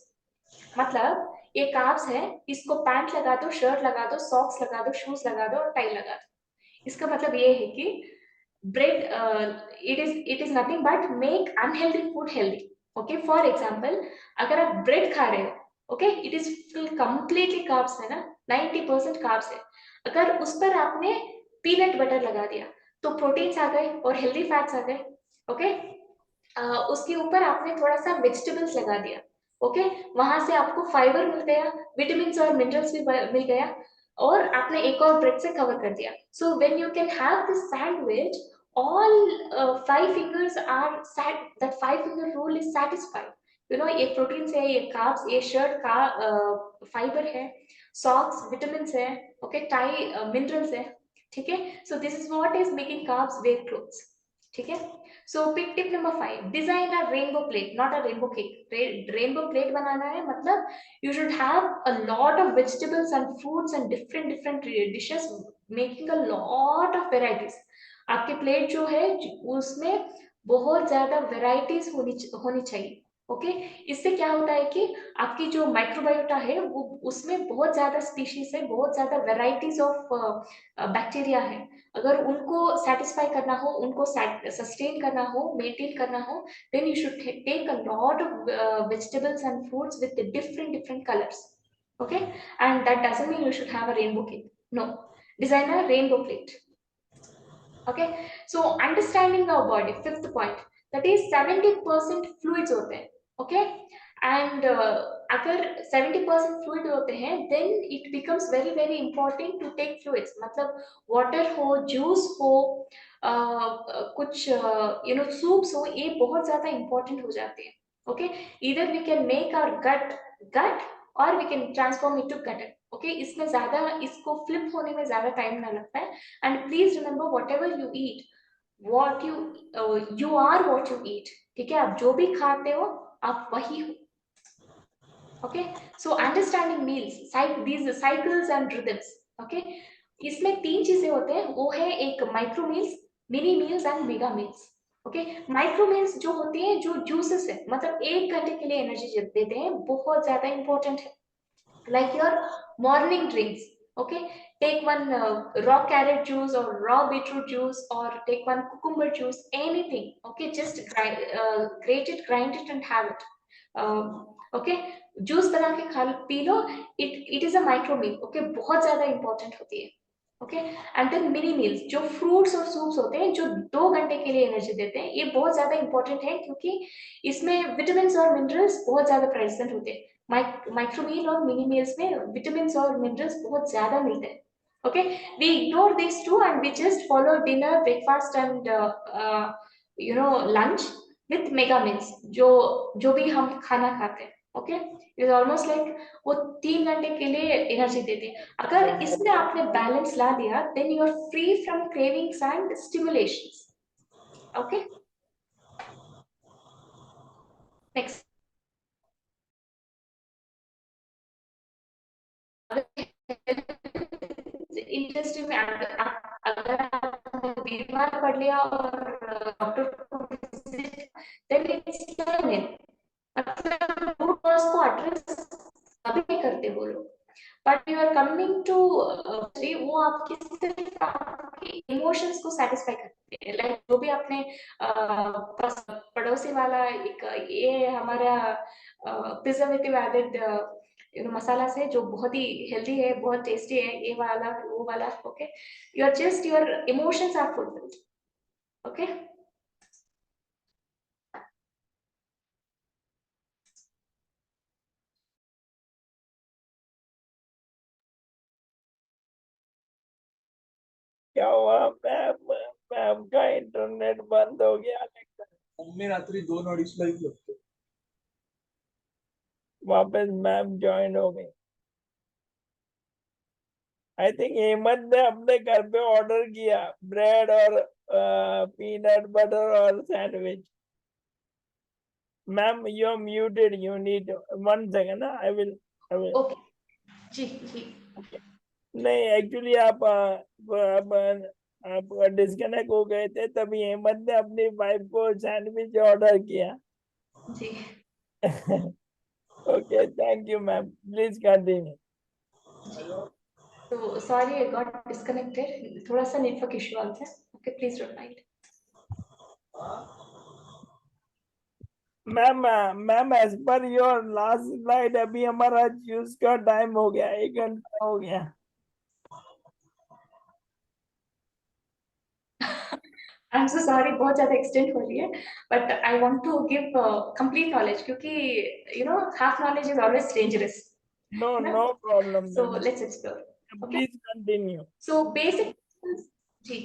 मतलब ये कार्ब्स है, इसको पैंट लगा दो, शर्ट लगा दो, सॉक्स लगा दो, शूज लगा दो और टाई लगा दो. इसका मतलब ये है कि bread it is nothing but make unhealthy food healthy. Okay, for example अगर आप ब्रेड खा रहे हो, okay, it is completely carbs है ना, 90% कार्ब्स है. अगर उस पर आपने पीनट बटर लगा दिया तो प्रोटीन्स आ गए और हेल्दी फैट्स आ गए. ओके, उसके ऊपर आपने थोड़ा सा वेजिटेबल्स लगा दिया, ओके, वहां से आपको फाइबर मिल गया, विटामिन और मिनरल्स भी मिल गया, और आपने एक और ब्रेड से कवर कर दिया. सो when you can have this sandwich, all 5 fingers are set, that 5 finger rule is satisfied. You know, ये प्रोटीन है, ये कार्ब्स, ये शर्ट का फाइबर है, सॉक्स विटामिन है, ओके, टाई मिनरल्स है. ठीक है? So this is what is making carbs wear clothes. ठीक है? So pick tip number 5, design a rainbow plate, not a rainbow cake. Rainbow plate बनाना है मतलब you should have a lot of vegetables and fruits and different dishes, making a lot of varieties. आपके plate जो है उसमें बहुत ज्यादा varieties होनी चाहिए. ओके, इससे क्या होता है कि आपकी जो माइक्रोबायोटा है वो उसमें बहुत ज्यादा स्पीशीज है, बहुत ज्यादा वेराइटीज ऑफ बैक्टीरिया है. अगर उनको सेटिस्फाई करना हो, उनको सस्टेन करना हो, मेंटेन करना हो, then you should take a lot of vegetables and fruits with the different colors. Okay, and that doesn't mean you should have a rainbow cake. No, design a rainbow plate. Okay, so understanding our body, 5th point, that is 70% fluids होते हैं. Okay, and अगर 70% fluid होते हैं, then it becomes very important to take fluids. मतलब water हो, juice हो, कुछ you know soups हो, ये बहुत ज्यादा important हो जाते हैं. Okay, either we can make our gut or we can transform it to gutter. Okay, इसमें ज्यादा, इसको flip होने में ज्यादा time ना लगता है. And please remember, whatever you eat, what you are what you eat. ठीक है, आप जो भी खाते हो आप वही हो. Okay, so understanding meals, these cycles and rhythms. Okay, इसमें 3 चीजें होते हैं, वो है एक micro meals, mini meals and mega meals. Okay, micro meals जो होती है, जो जूसेस है, मतलब 1 घंटे के लिए एनर्जी देते हैं, बहुत ज्यादा इंपॉर्टेंट है. Like your morning drinks. Okay, take one raw carrot juice or raw beetroot juice, or take one cucumber juice, anything. Okay, just grate it, grind it and have it. Okay, juice बना के खा P low. It is a micro meal. Okay, बहुत ज्यादा important होती है. Okay, and then mini meals, जो fruits और soups होते हैं, जो 2 घंटे के लिए एनर्जी देते हैं, ये बहुत ज्यादा इंपॉर्टेंट है क्योंकि इसमें विटामिन और मिनरल्स बहुत ज्यादा प्रेजेंट होते हैं. माइक्रो मील और मिनी मील्स में विटामिन और मिनरल्स बहुत ज्यादा मिलते हैं. Okay, we ignore this two and we just follow dinner, breakfast and you know lunch with mega meals, जो भी हम खाना खाते हैं. Okay, it is almost like वो 3 घंटे के लिए एनर्जी देते हैं. अगर इसमें आपने बैलेंस ला दिया, then you are free from cravings and stimulations. Okay, next. Industry में अगर आपने बीमार पड़ लिया और डॉक्टर को visit, then it's done. मतलब रूट कॉज को एड्रेस अभी नहीं करते वो लोग. But you are coming to वो आपके सिर्फ आपके इमोशंस को सेटिस्फाई करते हैं. लाइक जो भी आपने पड़ोसी वाला एक ये हमारा प्रिजर्वेटिव एडेड मसाला से, जो बहुत ही हेल्दी है, बहुत टेस्टी है, ये वाला वो वाला. Okay, your just your emotions are fulfilled. Okay, क्या हुआ मैम? मैम का इंटरनेट बंद हो गया लगता है। मम्मी रात्री 2:30 लगते. वापस मैम ज्वाइन हो गई. आई थिंक हेमंत ने अपने घर पे ऑर्डर किया ब्रेड और पीनट बटर और sandwich. Ma'am you are muted, you need 1 second. I will. Okay, जी जी. नहीं एक्चुअली आप डिस्कनेक्ट हो गए थे, तभी हेमंत ने अपनी वाइफ को सैंडविच ऑर्डर किया. जी. Okay, thank you ma'am, please continue. So sorry, I got disconnected. थोड़ा सा नेटवर्क इशू आ गया. Okay, please don't mind. Ma'am as per your last slide अभी हमारा यूज का टाइम हो गया, 1 घंटा हो गया. I'm so sorry, बहुत ज़्यादा extend हो रही है, but I want to give complete knowledge, क्योंकि half knowledge is always dangerous. No है ना? No problem So ma'am, let's explore. Okay. Please continue. So basic जी.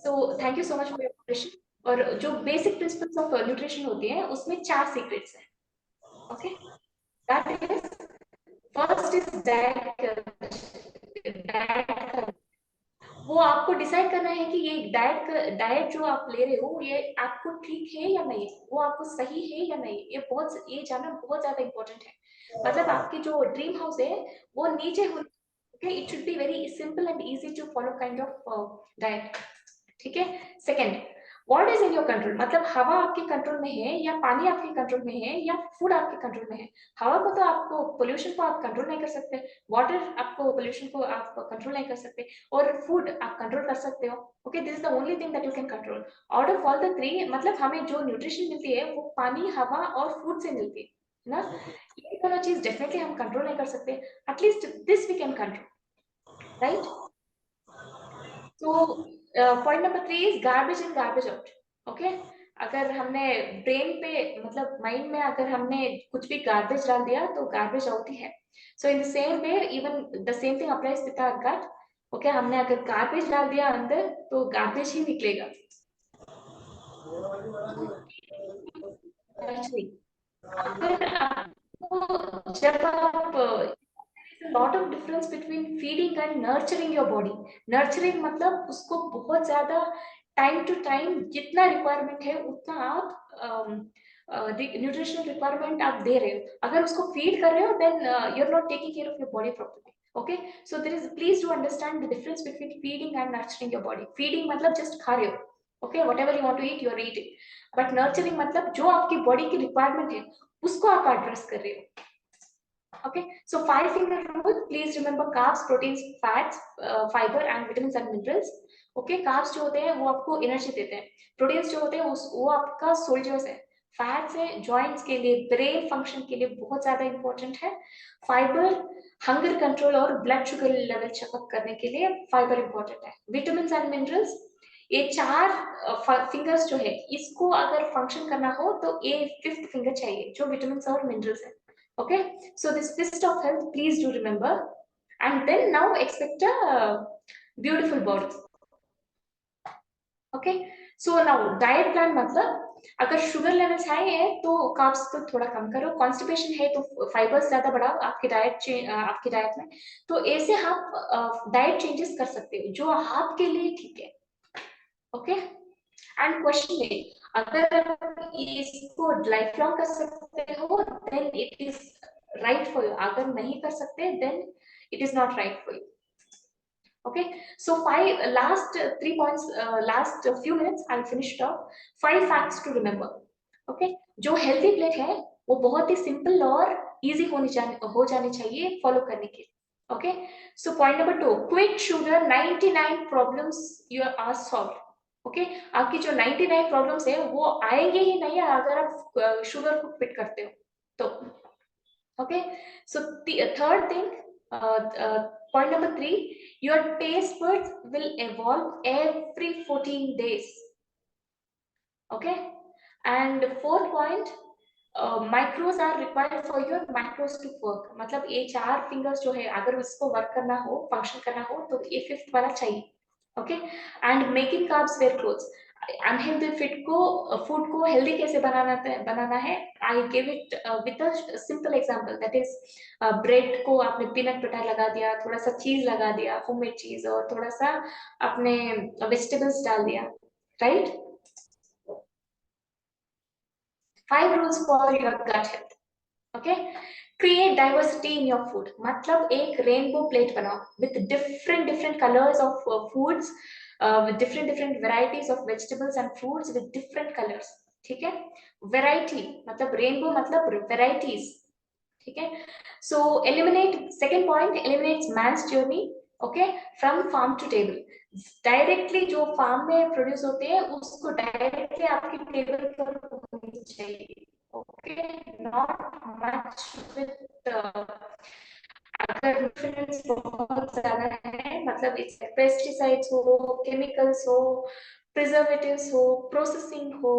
So thank you so much for your question. और जो basic principles of nutrition होती हैं, उसमें 4 secrets हैं. Okay. That is, first is diet. वो आपको डिसाइड करना है कि ये डाइट जो आप ले रहे हो, ये आपको ठीक है या नहीं, वो आपको सही है या नहीं. ये जानना बहुत ज्यादा इंपॉर्टेंट है. मतलब आपकी जो ड्रीम हाउस है वो नीचे हो. Okay, it should be very simple and easy to follow kind of diet. ठीक है. Second, what is in your control. मतलब हवा आपके कंट्रोल में है, या पानी आपके कंट्रोल में है, या फूड आपके कंट्रोल में है. हवा को तो आपको, पोल्यूशन को आप कंट्रोल नहीं कर सकते. वाटर आपको, पोल्यूशन को आप कंट्रोल नहीं कर सकते. और फूड आप कंट्रोल कर सकते हो. Okay, this is the only thing that you can control. Out of all the 3, मतलब हमें जो न्यूट्रिशन मिलती है वो पानी, हवा और फूड से मिलती है ना. ये दोनों चीज डेफिनेटली हम कंट्रोल नहीं कर सकते. At least this we can control, right. तो point number 3 is garbage in garbage out. Okay, अगर हमने ब्रेन पे, मतलब माइंड में अगर हमने कुछ भी गार्बेज डाल दिया तो गार्बेज आउट ही है. So in the same way, even the same thing applies with our gut. Okay, हमने अगर गार्बेज डाल दिया अंदर तो गार्बेज ही निकलेगा. अगर आपको, जब आप, lot of difference between feeding and nurturing your body. Nurturing मतलब उसको बहुत ज्यादा टाइम टू टाइम जितना रिक्वायरमेंट है उतना आप न्यूट्रिशनल रिक्वायरमेंट आप दे रहे हो. अगर उसको फीड कर रहे हो, then you are not taking care of your body properly. Okay, so there is, please to understand the difference between feeding and nurturing your body. Feeding मतलब जस्ट खा रहे हो. Okay, whatever you want to eat, you are eating. But nurturing मतलब जो आपकी body की requirement है उसको आप एड्रेस कर रहे हो. Okay, so 5-finger rule. Please remember carbs, proteins, fats, fiber and vitamins and minerals. Okay, carbs जो होते हैं वो आपको एनर्जी देते हैं. प्रोटीन्स जो होते हैं वो आपका सोल्जर्स है. फैट्स है जॉइंट्स के लिए, ब्रेन फंक्शन के लिए बहुत ज्यादा इंपॉर्टेंट है. फाइबर हंगर कंट्रोल और ब्लड शुगर लेवल चेकअप करने के लिए फाइबर इंपॉर्टेंट है. विटामिन्स एंड मिनरल्स, ये 4 फिंगर्स जो है, इसको अगर फंक्शन करना हो तो ये 5th फिंगर चाहिए जो विटामिन्स और मिनरल्स है. Okay, so this fist of health, please do remember, and then now expect a beautiful body. Okay, so now diet plan मतलब अगर शुगर लेवल्स हाई है तो कार्ब्स तो थोड़ा कम करो. कॉन्स्टिपेशन है तो फाइबर्स ज्यादा बढ़ाओ आपकी डाइट में. तो ऐसे आप डाइट चेंजेस कर सकते हो जो आपके लिए ठीक है. ओके, एंड क्वेश्चन है, अगर आप इसको लाइफ लॉन्ग कर सकते हो then it is right for you. अगर नहीं कर सकते then it is not right for you. Okay, so last 3 points, last few minutes I'll finish it off. 5 facts to remember. Okay, जो healthy plate है वो बहुत ही simple और easy हो जानी चाहिए follow करने के लिए. Okay, so point number 2, quit sugar, 99 problems you are solved. Okay, आपकी जो 99 problems है वो आएंगे ही नहीं अगर आप शुगर को quit करते हो. तो Okay, so the third thing, point number 3, your taste buds will evolve every 14 days. Okay, and fourth point, micros are required for your macros to work, मतलब ये 4 फिंगर्स जो है अगर उसको वर्क करना हो, फंक्शन करना हो, तो ये 5th वाला चाहिए. Okay, and making carbs wear clothes, unhealthy food को हेल्दी कैसे बनाना है. I give it with a simple example, that is bread को आपने पीनट बटर लगा दिया, थोड़ा सा चीज लगा दिया, होममेड चीज, और थोड़ा सा अपने वेजिटेबल्स डाल दिया, right. 5 rules for your gut health. Okay, create diversity in your food, मतलब एक rainbow plate बनाओ with different colors of foods, with different varieties of vegetables and fruits with different colors. ठीक है, variety मतलब rainbow मतलब varieties. ठीक है, so eliminate, second point, eliminates man's journey. Okay, from farm to table, directly जो farm में produce होते हैं उसको डायरेक्टली आपकी टेबल पर होनी चाहिए. ओके, नॉट मच विद, अगर न्यूट्रिएंट्स बहुत ज्यादा है, मतलब इट्स पेस्टिसाइड्स हो, केमिकल्स हो, प्रिजर्वेटिव्स हो, प्रोसेसिंग हो.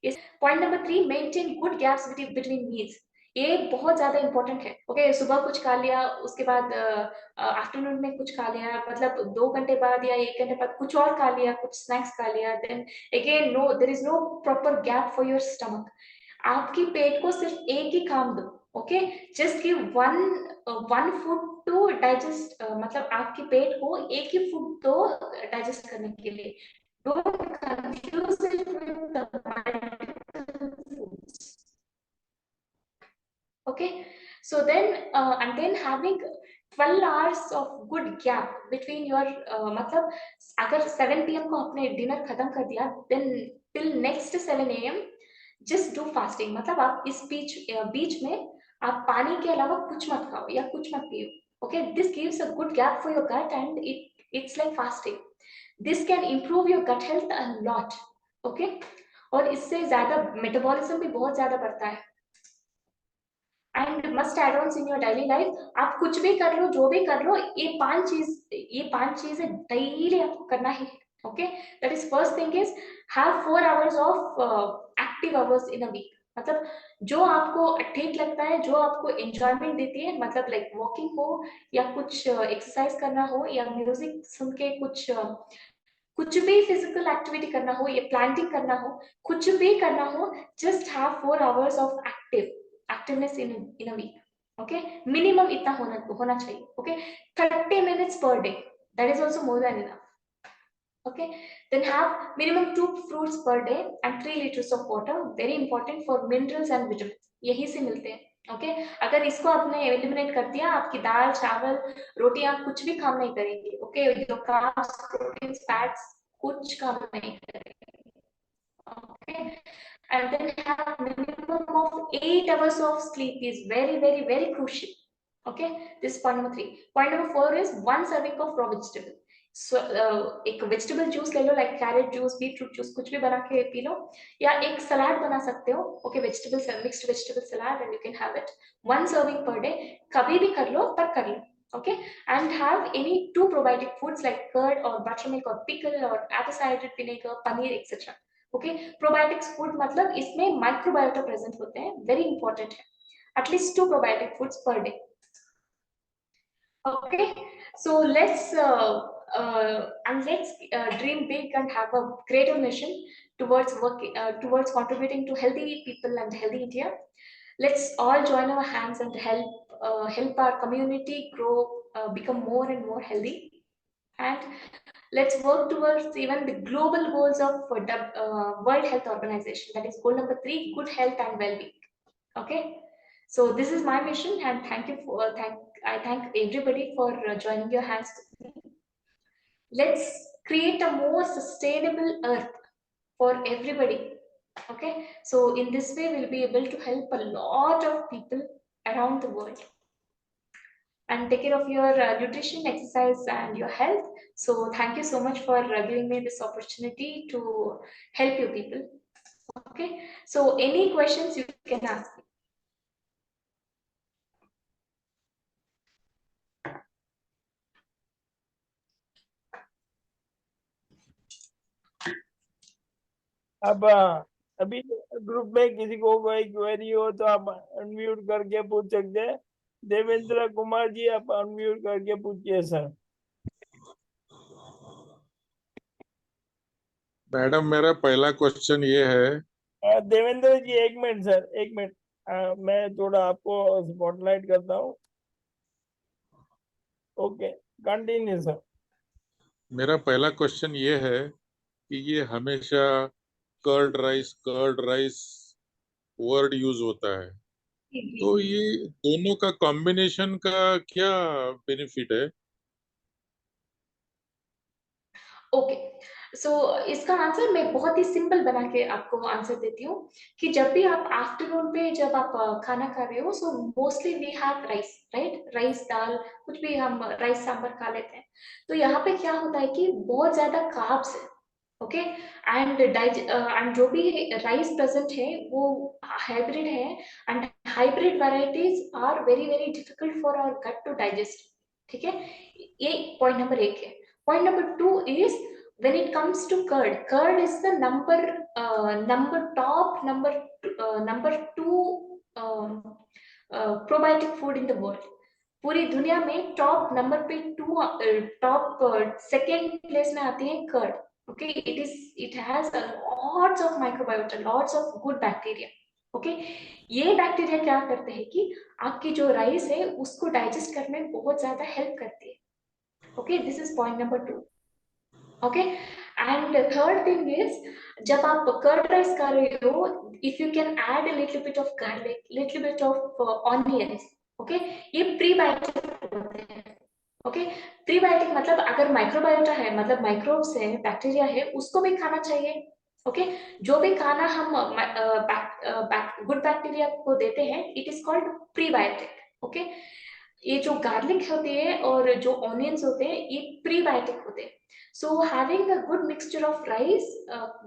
इस point number 3, maintain good gaps between meals, ये बहुत ज्यादा इंपॉर्टेंट है. ओके, सुबह कुछ खा लिया, उसके बाद आफ्टरनून में कुछ खा लिया, मतलब 2 घंटे बाद या 1 घंटे बाद कुछ और खा लिया, कुछ स्नैक्स खा लिया, then again no, there is no proper gap for your stomach. आपकी पेट को सिर्फ एक ही काम दो. Okay, just give one food to digest, मतलब आपके पेट को एक ही फूड दो डाइजेस्ट करने के लिए. Don't confuse it with multiple foods. Okay, so then and then having 12 hours of good gap between your, मतलब अगर 7 PM को आपने डिनर खत्म कर दिया, then till next 7 AM just do fasting, मतलब आप इस बीच में आप पानी के अलावा कुछ मत खाओ या कुछ मत पियो. Okay, this gives a good gap for your gut and it's like fasting. This can improve your gut health a lot. Okay, और इससे ज्यादा मेटाबॉलिज्म भी बहुत ज्यादा बढ़ता है. And must add ons in your daily life, आप कुछ भी कर लो, जो भी कर लो, ये 5 चीजें डेली आपको करना ही है. Okay, that is first thing is have 4 hours of active hours in a week, मतलब जो आपको ठीक लगता है, जो आपको एंजॉयमेंट देती है, मतलब लाइक वॉकिंग हो या कुछ एक्सरसाइज करना हो या म्यूजिक सुन के कुछ भी फिजिकल एक्टिविटी करना हो या प्लांटिंग करना हो, कुछ भी करना हो, just have 4 hours of activeness in a week. Okay, minimum इतना होना चाहिए. Okay, 30 minutes per day, that is also more than enough. Okay, then have minimum 2 fruits per day and 3 liters of water, very important for minerals and vitamins, यही से मिलते हैं. Okay, अगर इसको आपने एलिमिनेट कर दिया, आपकी दाल, चावल, रोटी, आप कुछ भी काम नहीं करेंगे. Okay, your carbs, proteins, fats कुछ काम नहीं करेंगे. Okay, and then have minimum of 8 hours of sleep is very crucial. Okay, this is point number 3. Point number 4 is 1 serving of raw vegetable. So एक वेजिटेबल जूस ले लो, like carrot juice, beetroot juice, कुछ भी बना के P low, या एक सलाद बना सकते हो. Okay, mixed vegetable salad, and you can have it 1 serving per day. कभी भी कर लो, पर कर लो. Okay, and have any 2 probiotic foods like curd or buttermilk or pickle or apple cider vinegar, paneer, etc. Okay, probiotics food मतलब इसमें microbiota present होते हैं, very important है. At least 2 probiotic foods per day. Okay, so let's dream big and have a greater mission towards working, towards contributing to healthy people and healthy India. Let's all join our hands and help our community grow, become more and more healthy. And let's work towards even the global goals of World Health Organization, that is goal number 3, good health and well-being. Okay, so this is my mission, and thank you for I thank everybody for joining your hands with me. Let's create a more sustainable earth for everybody. Okay, so in this way we'll be able to help a lot of people around the world and take care of your nutrition, exercise, and your health. So thank you so much for giving me this opportunity to help you people. Okay, so any questions you can ask me. अब अभी group में किसी को कोई query हो तो आप unmute करके पूछ सकते हैं। देवेंद्र कुमार जी, आप अनम्यूट करके पूछिए सर। मैडम मेरा पहला क्वेश्चन ये है। देवेंद्र जी एक मिनट सर, एक मिनट। मैं थोड़ा आपको स्पॉटलाइट करता हूँ। Okay, continue sir. मेरा पहला क्वेश्चन ये है कि ये हमेशा कर्ड राइस वर्ड यूज होता है, जी जी तो ये दोनों का कॉम्बिनेशन का क्या बेनिफिट है? ओके। सो इसका आंसर मैं बहुत ही सिंपल बना के आपको आंसर देती हूँ कि जब भी आप आफ्टरनून पे जब आप खाना खा रहे हो, so mostly we have rice, right? Rice दाल कुछ भी हम राइस सांबर खा लेते हैं। तो यहाँ पे क्या होता है कि बहुत ज्यादा कार्ब्स है, ओके। एंड जो भी राइस प्रेजेंट है वो हाइब्रिड है, and hybrid varieties are very very difficult for our gut to digest, ठीक है। ये पॉइंट नंबर एक है। Point number two is when it comes to curd, curd is the number two probiotic food in the world. पूरी दुनिया में top number पे top second place में आती है curd, okay. It has lots of microbiota, lots of good bacteria, okay. ये bacteria क्या करते हैं कि आपकी जो राइस है उसको डाइजेस्ट करने में बहुत ज्यादा हेल्प करती है, okay. This is point number two, okay. And third thing is जब आप कर्ड राइस कर रहे हो, if you can add a little bit of garlic, little bit of onions, okay. ये प्रीबायोटिक होते हैं, ओके। प्रीबायोटिक मतलब अगर माइक्रोबायोटा है, मतलब माइक्रोब्स है, बैक्टीरिया है, उसको भी खाना चाहिए, ओके। जो भी खाना हम गुड बैक्टीरिया को देते हैं, it is called prebiotic, okay. ये जो गार्लिक होती है और जो ऑनियंस होते हैं ये प्रीबायोटिक होते हैं। So having a good mixture of rice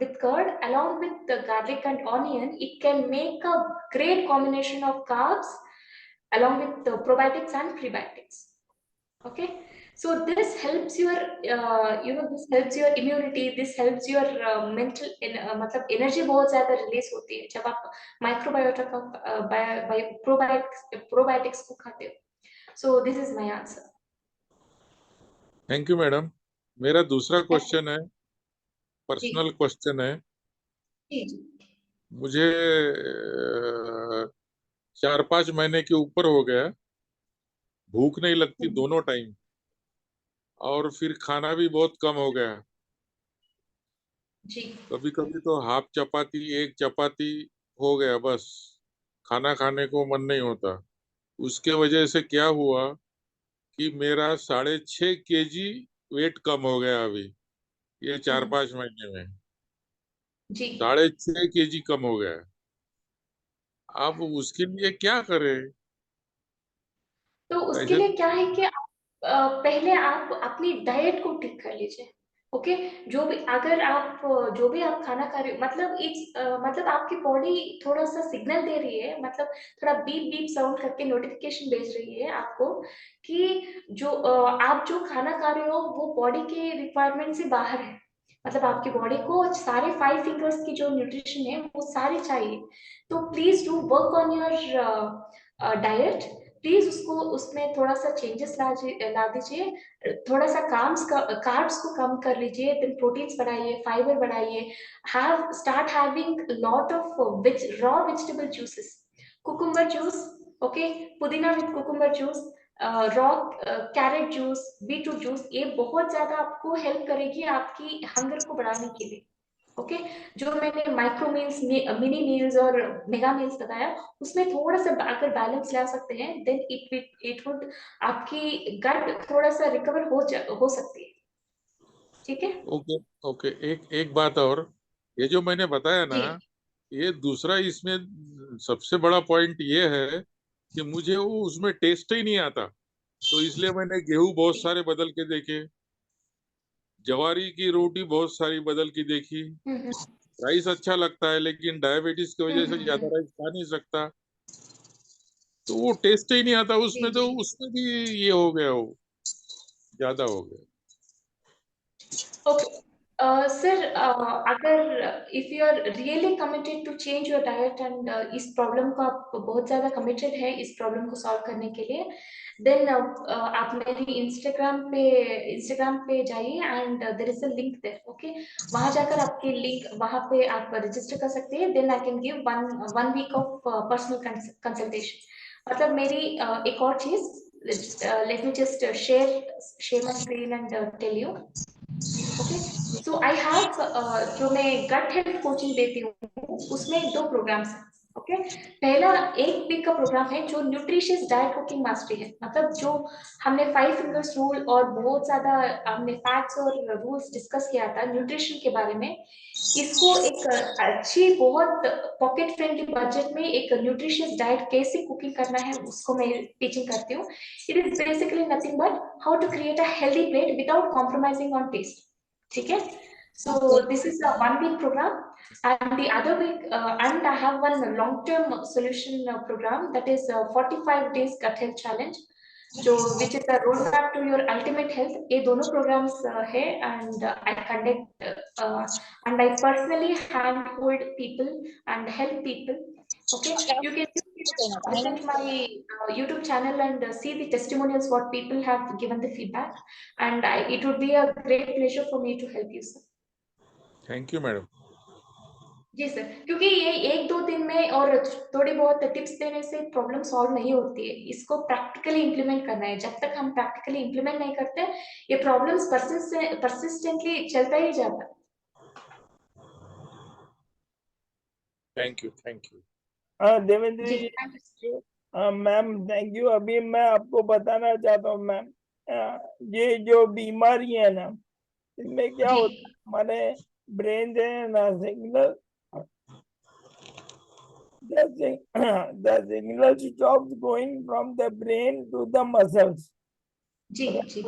with curd along with the garlic and onion, it can make a great combination of carbs along with the probiotics and prebiotics. Okay, so this helps your, this helps your immunity. This helps your mental, मतलब energy बहुत ज़्यादा release होती है जब आप microbiota का probiotics को खाते हो. So this is my answer. Thank you madam. मेरा दूसरा क्वेश्चन है, जी पर्सनल क्वेश्चन है। जी जी मुझे 4-5 महीने के ऊपर हो गया, भूख नहीं लगती दोनों टाइम, और फिर खाना भी बहुत कम हो गया। जी कभी कभी तो हाफ चपाती, एक चपाती हो गया बस, खाना खाने को मन नहीं होता। उसके वजह से क्या हुआ कि मेरा 6.5 kg वेट कम हो गया अभी, ये 4-5 महीने में जी। 6.5 kg कम हो गया। अब उसके लिए क्या करें? तो उसके ऐसे लिए क्या है कि पहले आप अपनी डाइट को ठीक कर लीजिए, ओके। जो भी अगर आप जो भी आप खाना खा रहे हो, मतलब मतलब आपकी बॉडी थोड़ा सा सिग्नल दे रही है, मतलब थोड़ा बीप बीप साउंड करके नोटिफिकेशन भेज रही है आपको कि जो आप जो खाना खा रहे हो वो बॉडी के रिक्वायरमेंट से बाहर है। मतलब आपकी बॉडी को सारे 5 फिंगर्स की जो न्यूट्रिशन है वो सारी चाहिए। तो please do work on your diet. Please उसको, उसमें थोड़ा सा चेंजेस ला दीजिए। थोड़ा सा कार्ब्स को कम कर लीजिए, देन प्रोटीन्स बढ़ाइए, फाइबर बढ़ाइए। Have start having lot of raw vegetable juices, cucumber juice, okay, pudina with cucumber juice, raw carrot juice, beetroot juice, ये बहुत ज्यादा आपको हेल्प करेगी आपकी हंगर को बढ़ाने के लिए, ओके। जो मैंने माइक्रो मील्स, मिनी मील्स और मेगा मील्स बताया, उसमें थोड़ा सा अगर बैलेंस ला सकते हैं, देन इट वुड आपकी गट थोड़ा सा रिकवर हो सकती है, ठीक है। ओके। ओके, एक एक बात और, ये जो मैंने बताया ना, जी ये दूसरा इसमें सबसे बड़ा पॉइंट ये है कि मुझे वो उसमें टेस्ट ही नहीं आता। तो इसलिए मैंने गेहूं बहुत सारे बदल के देखे, जवारी की रोटी बहुत सारी बदल के देखी। हम्म राइस अच्छा लगता है, लेकिन डायबिटीज की वजह से ज्यादा हम्म। राइस खा नहीं सकता, तो वो टेस्ट ही नहीं आता जी उसमें, तो जी उसमें भी ये हो गया, वो ज्यादा हो गया। ओके। सर अगर if you are really committed to change your diet and इस प्रॉब्लम को आप बहुत ज़्यादा कमिटेड है इस प्रॉब्लम को सॉल्व करने के लिए, देन आप मेरी इंस्टाग्राम पे जाइए and there is a link there, okay. वहां जाकर आपके लिंक वहां पे आप रजिस्टर कर सकते हैं, then I can give one week of personal consultation. मतलब मेरी एक और चीज, let me just share my screen and tell you, okay. So I have जो मैं गट हेल्थ कोचिंग देती हूँ उसमें 2 प्रोग्राम्स हैं, ओके। पहला 1 वीक का प्रोग्राम है जो न्यूट्रिशियस डाइट कुकिंग मास्टरी है, मतलब जो हमने 5 फिंगर्स रूल और बहुत ज्यादा हमने फैक्ट्स और रूल्स डिस्कस किया था न्यूट्रिशन के बारे में। इसको एक अच्छी बहुत पॉकेट फ्रेंडली बजट में एक न्यूट्रिशियस डाइट कैसे कुकिंग करना है उसको मैं टीचिंग करती हूँ। It is basically nothing but how to create a healthy plate without compromising on taste, ठीक है। So this is a 1 week program, and the other week, and I have one long-term solution program that is 45 days gut health challenge, जो which is a roadmap to your ultimate health. ये दोनों programs है, and I conduct and I personally handhold people and help people. Okay, you can visit my YouTube channel and see the testimonials what people have given the feedback, and it would be a great pleasure for me to help you, sir. Thank you madam. जी sir, क्योंकि ये 1-2 दिन में और थोड़ी बहुत tips देने से प्रॉब्लम सॉल्व नहीं होती है, इसको प्रैक्टिकली इम्प्लीमेंट करना है। जब तक हम प्रैक्टिकली इम्प्लीमेंट नहीं करते ये प्रॉब्लम्स परसिस्टेंटली चलता ही जाता है। Thank you, thank you. Devendra ji, जी, thank you. Ma'am thank you. अभी मैं आपको बताना चाहता हूँ मैम, ये जो बीमारी है ना, इसमें क्या जी होता है, हमारे ब्रेन से ना signal the signal stops going from the brain to the muscles। जी जी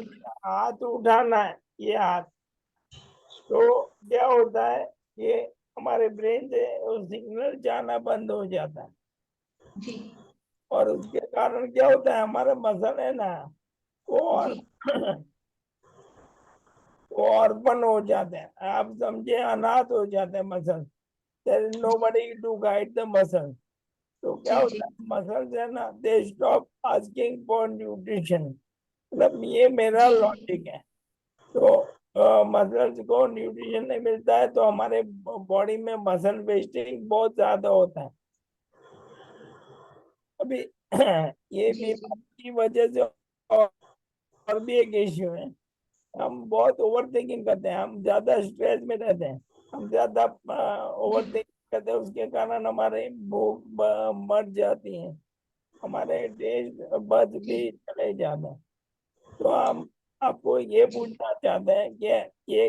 हाथ उठाना है, ये हाथ, तो क्या होता है, ये हमारे ब्रेन से सिग्नल जाना बंद हो जाता है, जी और उसके कारण क्या होता है, हमारे मसल है ना, वो और जी वो अर्पण हो जाते हैं, आप समझे, अनाथ हो जाते हैं muscle. There is nobody to guide the muscle. तो क्या जी होता है, मसल्स है ना, they stop asking for nutrition. मतलब ये मेरा जी लॉजिक है। तो मसल्स को न्यूट्रिशन नहीं मिलता है तो हमारे बॉडी में मसल वेस्टिंग बहुत ज्यादा होता है। अभी ये जी बीमारी की वजह से और भी एक इश्यू है, हम बहुत ओवर थिंकिंग करते हैं, हम ज्यादा स्ट्रेस में रहते हैं, हम ज्यादा ओवर थिंकिंग करते हैं, उसके कारण हमारे भूख मर जाती है, हमारे टेस्ट बच भी चले जाते हैं। तो हम आपको ये जी पूछना चाहते हैं कि ये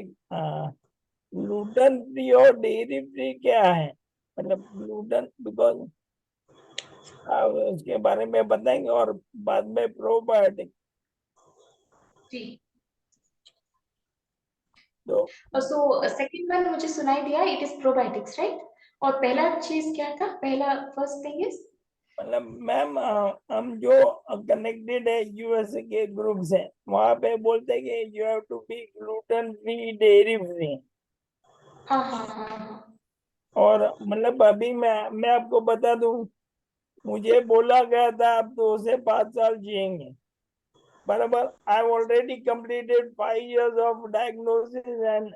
ग्लूटेन फ्री और डेयरी फ्री क्या है, मतलब ग्लूटेन, बिकॉज आप उसके बारे में बताएंगे, और बाद में प्रोबायोटिक। जी। तो सो सेकंड वन मुझे सुनाई दिया, इट इज प्रोबायोटिक्स, राइट? और पहला चीज क्या था, पहला फर्स्ट थिंग इज? मतलब मैम, हम जो कनेक्टेड है यूएस के ग्रुप से, वहां पे बोलते हैं कि you have to be gluten free, dairy free. हाँ हाँ हाँ हाँ। और मतलब अभी मैं आपको बता दूं, मुझे बोला गया था आप 2 से 5 साल जिएंगे, बराबर। I already completed 5 years of diagnosis and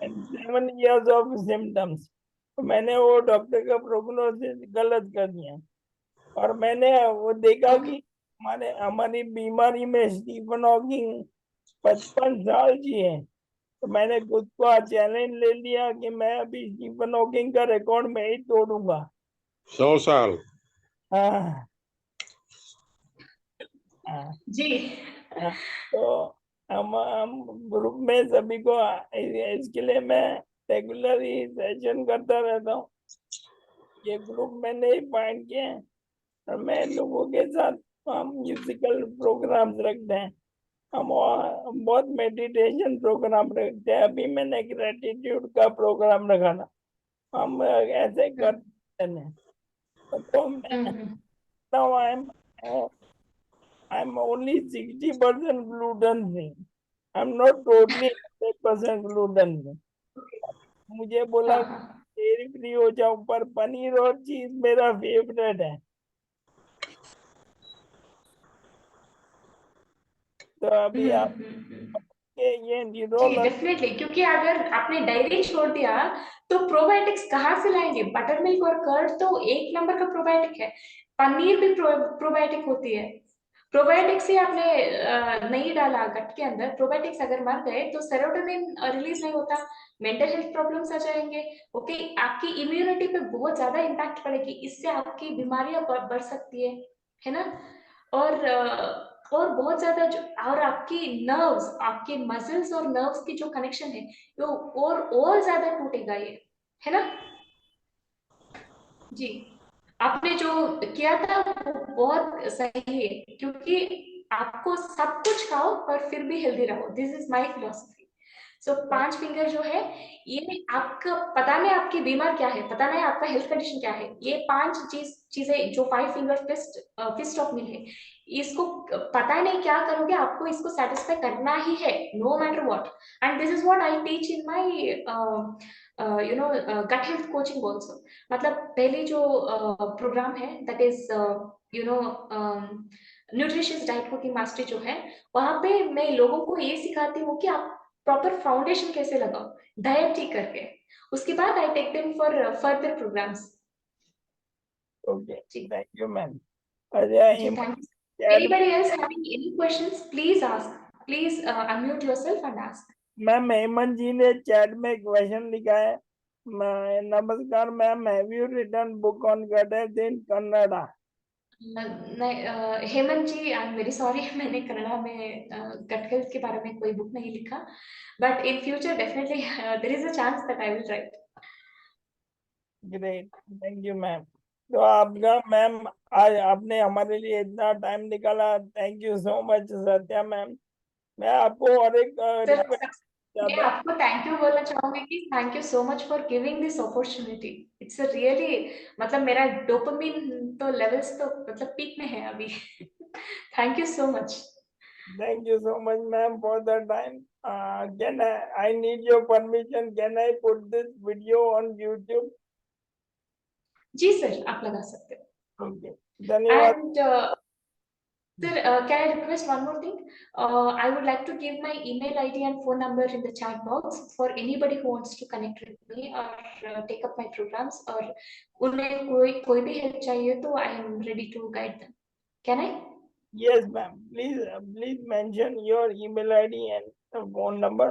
7 years of symptoms. तो मैंने वो डॉक्टर का प्रोग्नोसिस गलत कर दिया, और मैंने वो देखा कि हमारे हमारी बीमारी में स्टीफन हॉकिंग 55 साल जिए। तो मैंने खुद को चैलेंज ले लिया कि मैं अभी स्टीफन हॉकिंग का रिकॉर्ड मैं ही तोड़ूंगा। 100 साल। हाँ हाँ जी हाँ। तो हम ग्रुप में सभी को, इसके लिए मैं रेगुलर ही सेशन करता रहता हूँ। ये ग्रुप मैंने ही फाइंड किए हैं, और मैं लोगों के साथ हम म्यूजिकल प्रोग्राम्स रखते हैं, हम बहुत मेडिटेशन प्रोग्राम रखते हैं। अभी मैंने ग्रेटिट्यूड का प्रोग्राम रखा था, हम ऐसे करते हैं। तो मैं हम्म। now I'm only 60% gluten free. I'm not totally 100% gluten. मुझे बोला हाँ हाँ डेयरी फ्री हो जाऊं, पर पनीर और चीज मेरा फेवरेट है। तो अभी आप ये जी न्यूरोलॉजी। डेफिनेटली, क्योंकि अगर आपने डायरी छोड़ दिया तो प्रोबायोटिक्स कहाँ से लाएंगे? बटर मिल्क और कर्ड तो एक नंबर का प्रोबायोटिक है। पनीर भी प्रोबायोटिक होती है। प्रोबायोटिक्स ही आपने नहीं डाला गट के अंदर, प्रोबायोटिक्स अगर मर गए तो सेरोटोनिन रिलीज नहीं होता, मेंटल हेल्थ प्रॉब्लम्स आ जाएंगे। ओके, आपकी इम्यूनिटी पे बहुत ज्यादा इम्पैक्ट पड़ेगी, इससे आपकी बीमारियां बढ़ सकती है ना। और बहुत ज्यादा और आपकी नर्व्स, आपके मसल्स और नर्व्स की जो कनेक्शन है वो और ज्यादा टूटेगा ये, है ना। जी, आपने जो किया था वो बहुत सही है, क्योंकि आपको सब कुछ खाओ पर फिर भी हेल्दी रहो, this is my philosophy. So 5 finger जो है, ये आपका पता नहीं आपकी बीमार क्या है, पता नहीं आपका हेल्थ कंडीशन क्या है, ये 5 चीजें जो 5 फिंगर फिस्ट ऑफ मिल है, इसको पता नहीं क्या करोगे, आपको इसको सेटिस्फाई करना ही है, no matter what. And this is what I teach in my gut health coaching also. मतलब पहली जो प्रोग्राम है that is you know nutritious diet cooking mastery जो है, वहां पे मैं लोगों को ये सिखाती हूँ कि आप प्रॉपर फाउंडेशन कैसे लगाओ डाइट ठीक करके, उसके बाद I take them for further programmes. Okay, जी थैंक यू मैम। अच्छा जी, thank you. Chat. Anybody else having any questions, please ask, please unmute yourself and ask. Ma'am Hemant ji ने चैट में क्वेश्चन लिखा है। नमस्कार ma'am, have you written book on gut health in Kannada? नहीं Hemant ji, I am very sorry मैंने कन्नड़ा में gut health के बारे में कोई बुक नहीं लिखा, but in future definitely there is a chance that I will write. Great, thank you ma'am. तो आपका मैम, आज आपने हमारे लिए इतना टाइम निकाला, thank you so much Satya ma'am. मैं आपको और एक सर रिक्वेस्ट मैं चाहता हूँ। आपको थैंक यू बोलना चाहूंगी कि thank you so much for giving this opportunity. It's a really, मतलब मेरा डोपामिन तो लेवल्स तो मतलब पीक में है अभी। Thank you so much. Thank you so much, ma'am, for the time. Can I need your permission? Can I put this video on YouTube? जी sir, आप लगा सकते हो। Okay. धन्यवाद। And sir, can I request one more thing? I would like to give my email ID and phone number in the chat box for anybody who wants to connect with me or take up my programs, और उन्हें कोई भी help चाहिए तो I am ready to guide them. Can I? Yes, ma'am. Please mention your email ID and phone number.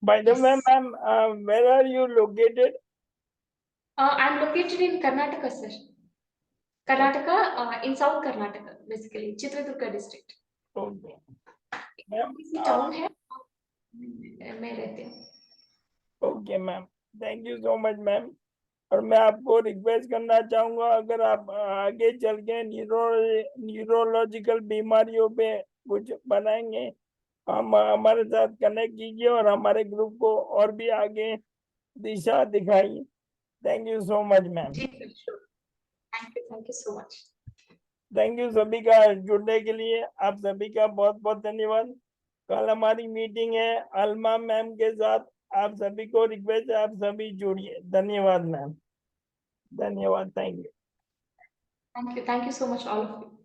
By the way, Yes. ma'am, where are you located? I'm located in Karnataka, sir. Karnataka, in South Karnataka, basically, Chitradurga district. Okay. Ma'am, किसी town है मैं रहती हूँ। Okay ma'am, thank you so much ma'am. और मैं आपको request करना चाहूंगा, अगर आप आगे चल के न्यूरोलॉजिकल बीमारियों पे कुछ बनाएंगे, हम हमारे साथ कनेक्ट कीजिए और हमारे ग्रुप को और भी आगे दिशा दिखाइए। Thank you so much ma'am. जी sir, sure. Thank you so much. Thank you सभी का जुड़ने के लिए, आप सभी का बहुत बहुत धन्यवाद। कल हमारी मीटिंग है अलमा मैम के साथ, आप सभी को रिक्वेस्ट है आप सभी जुड़िए। धन्यवाद मैम, धन्यवाद, thank you. Thank you so much, all of you.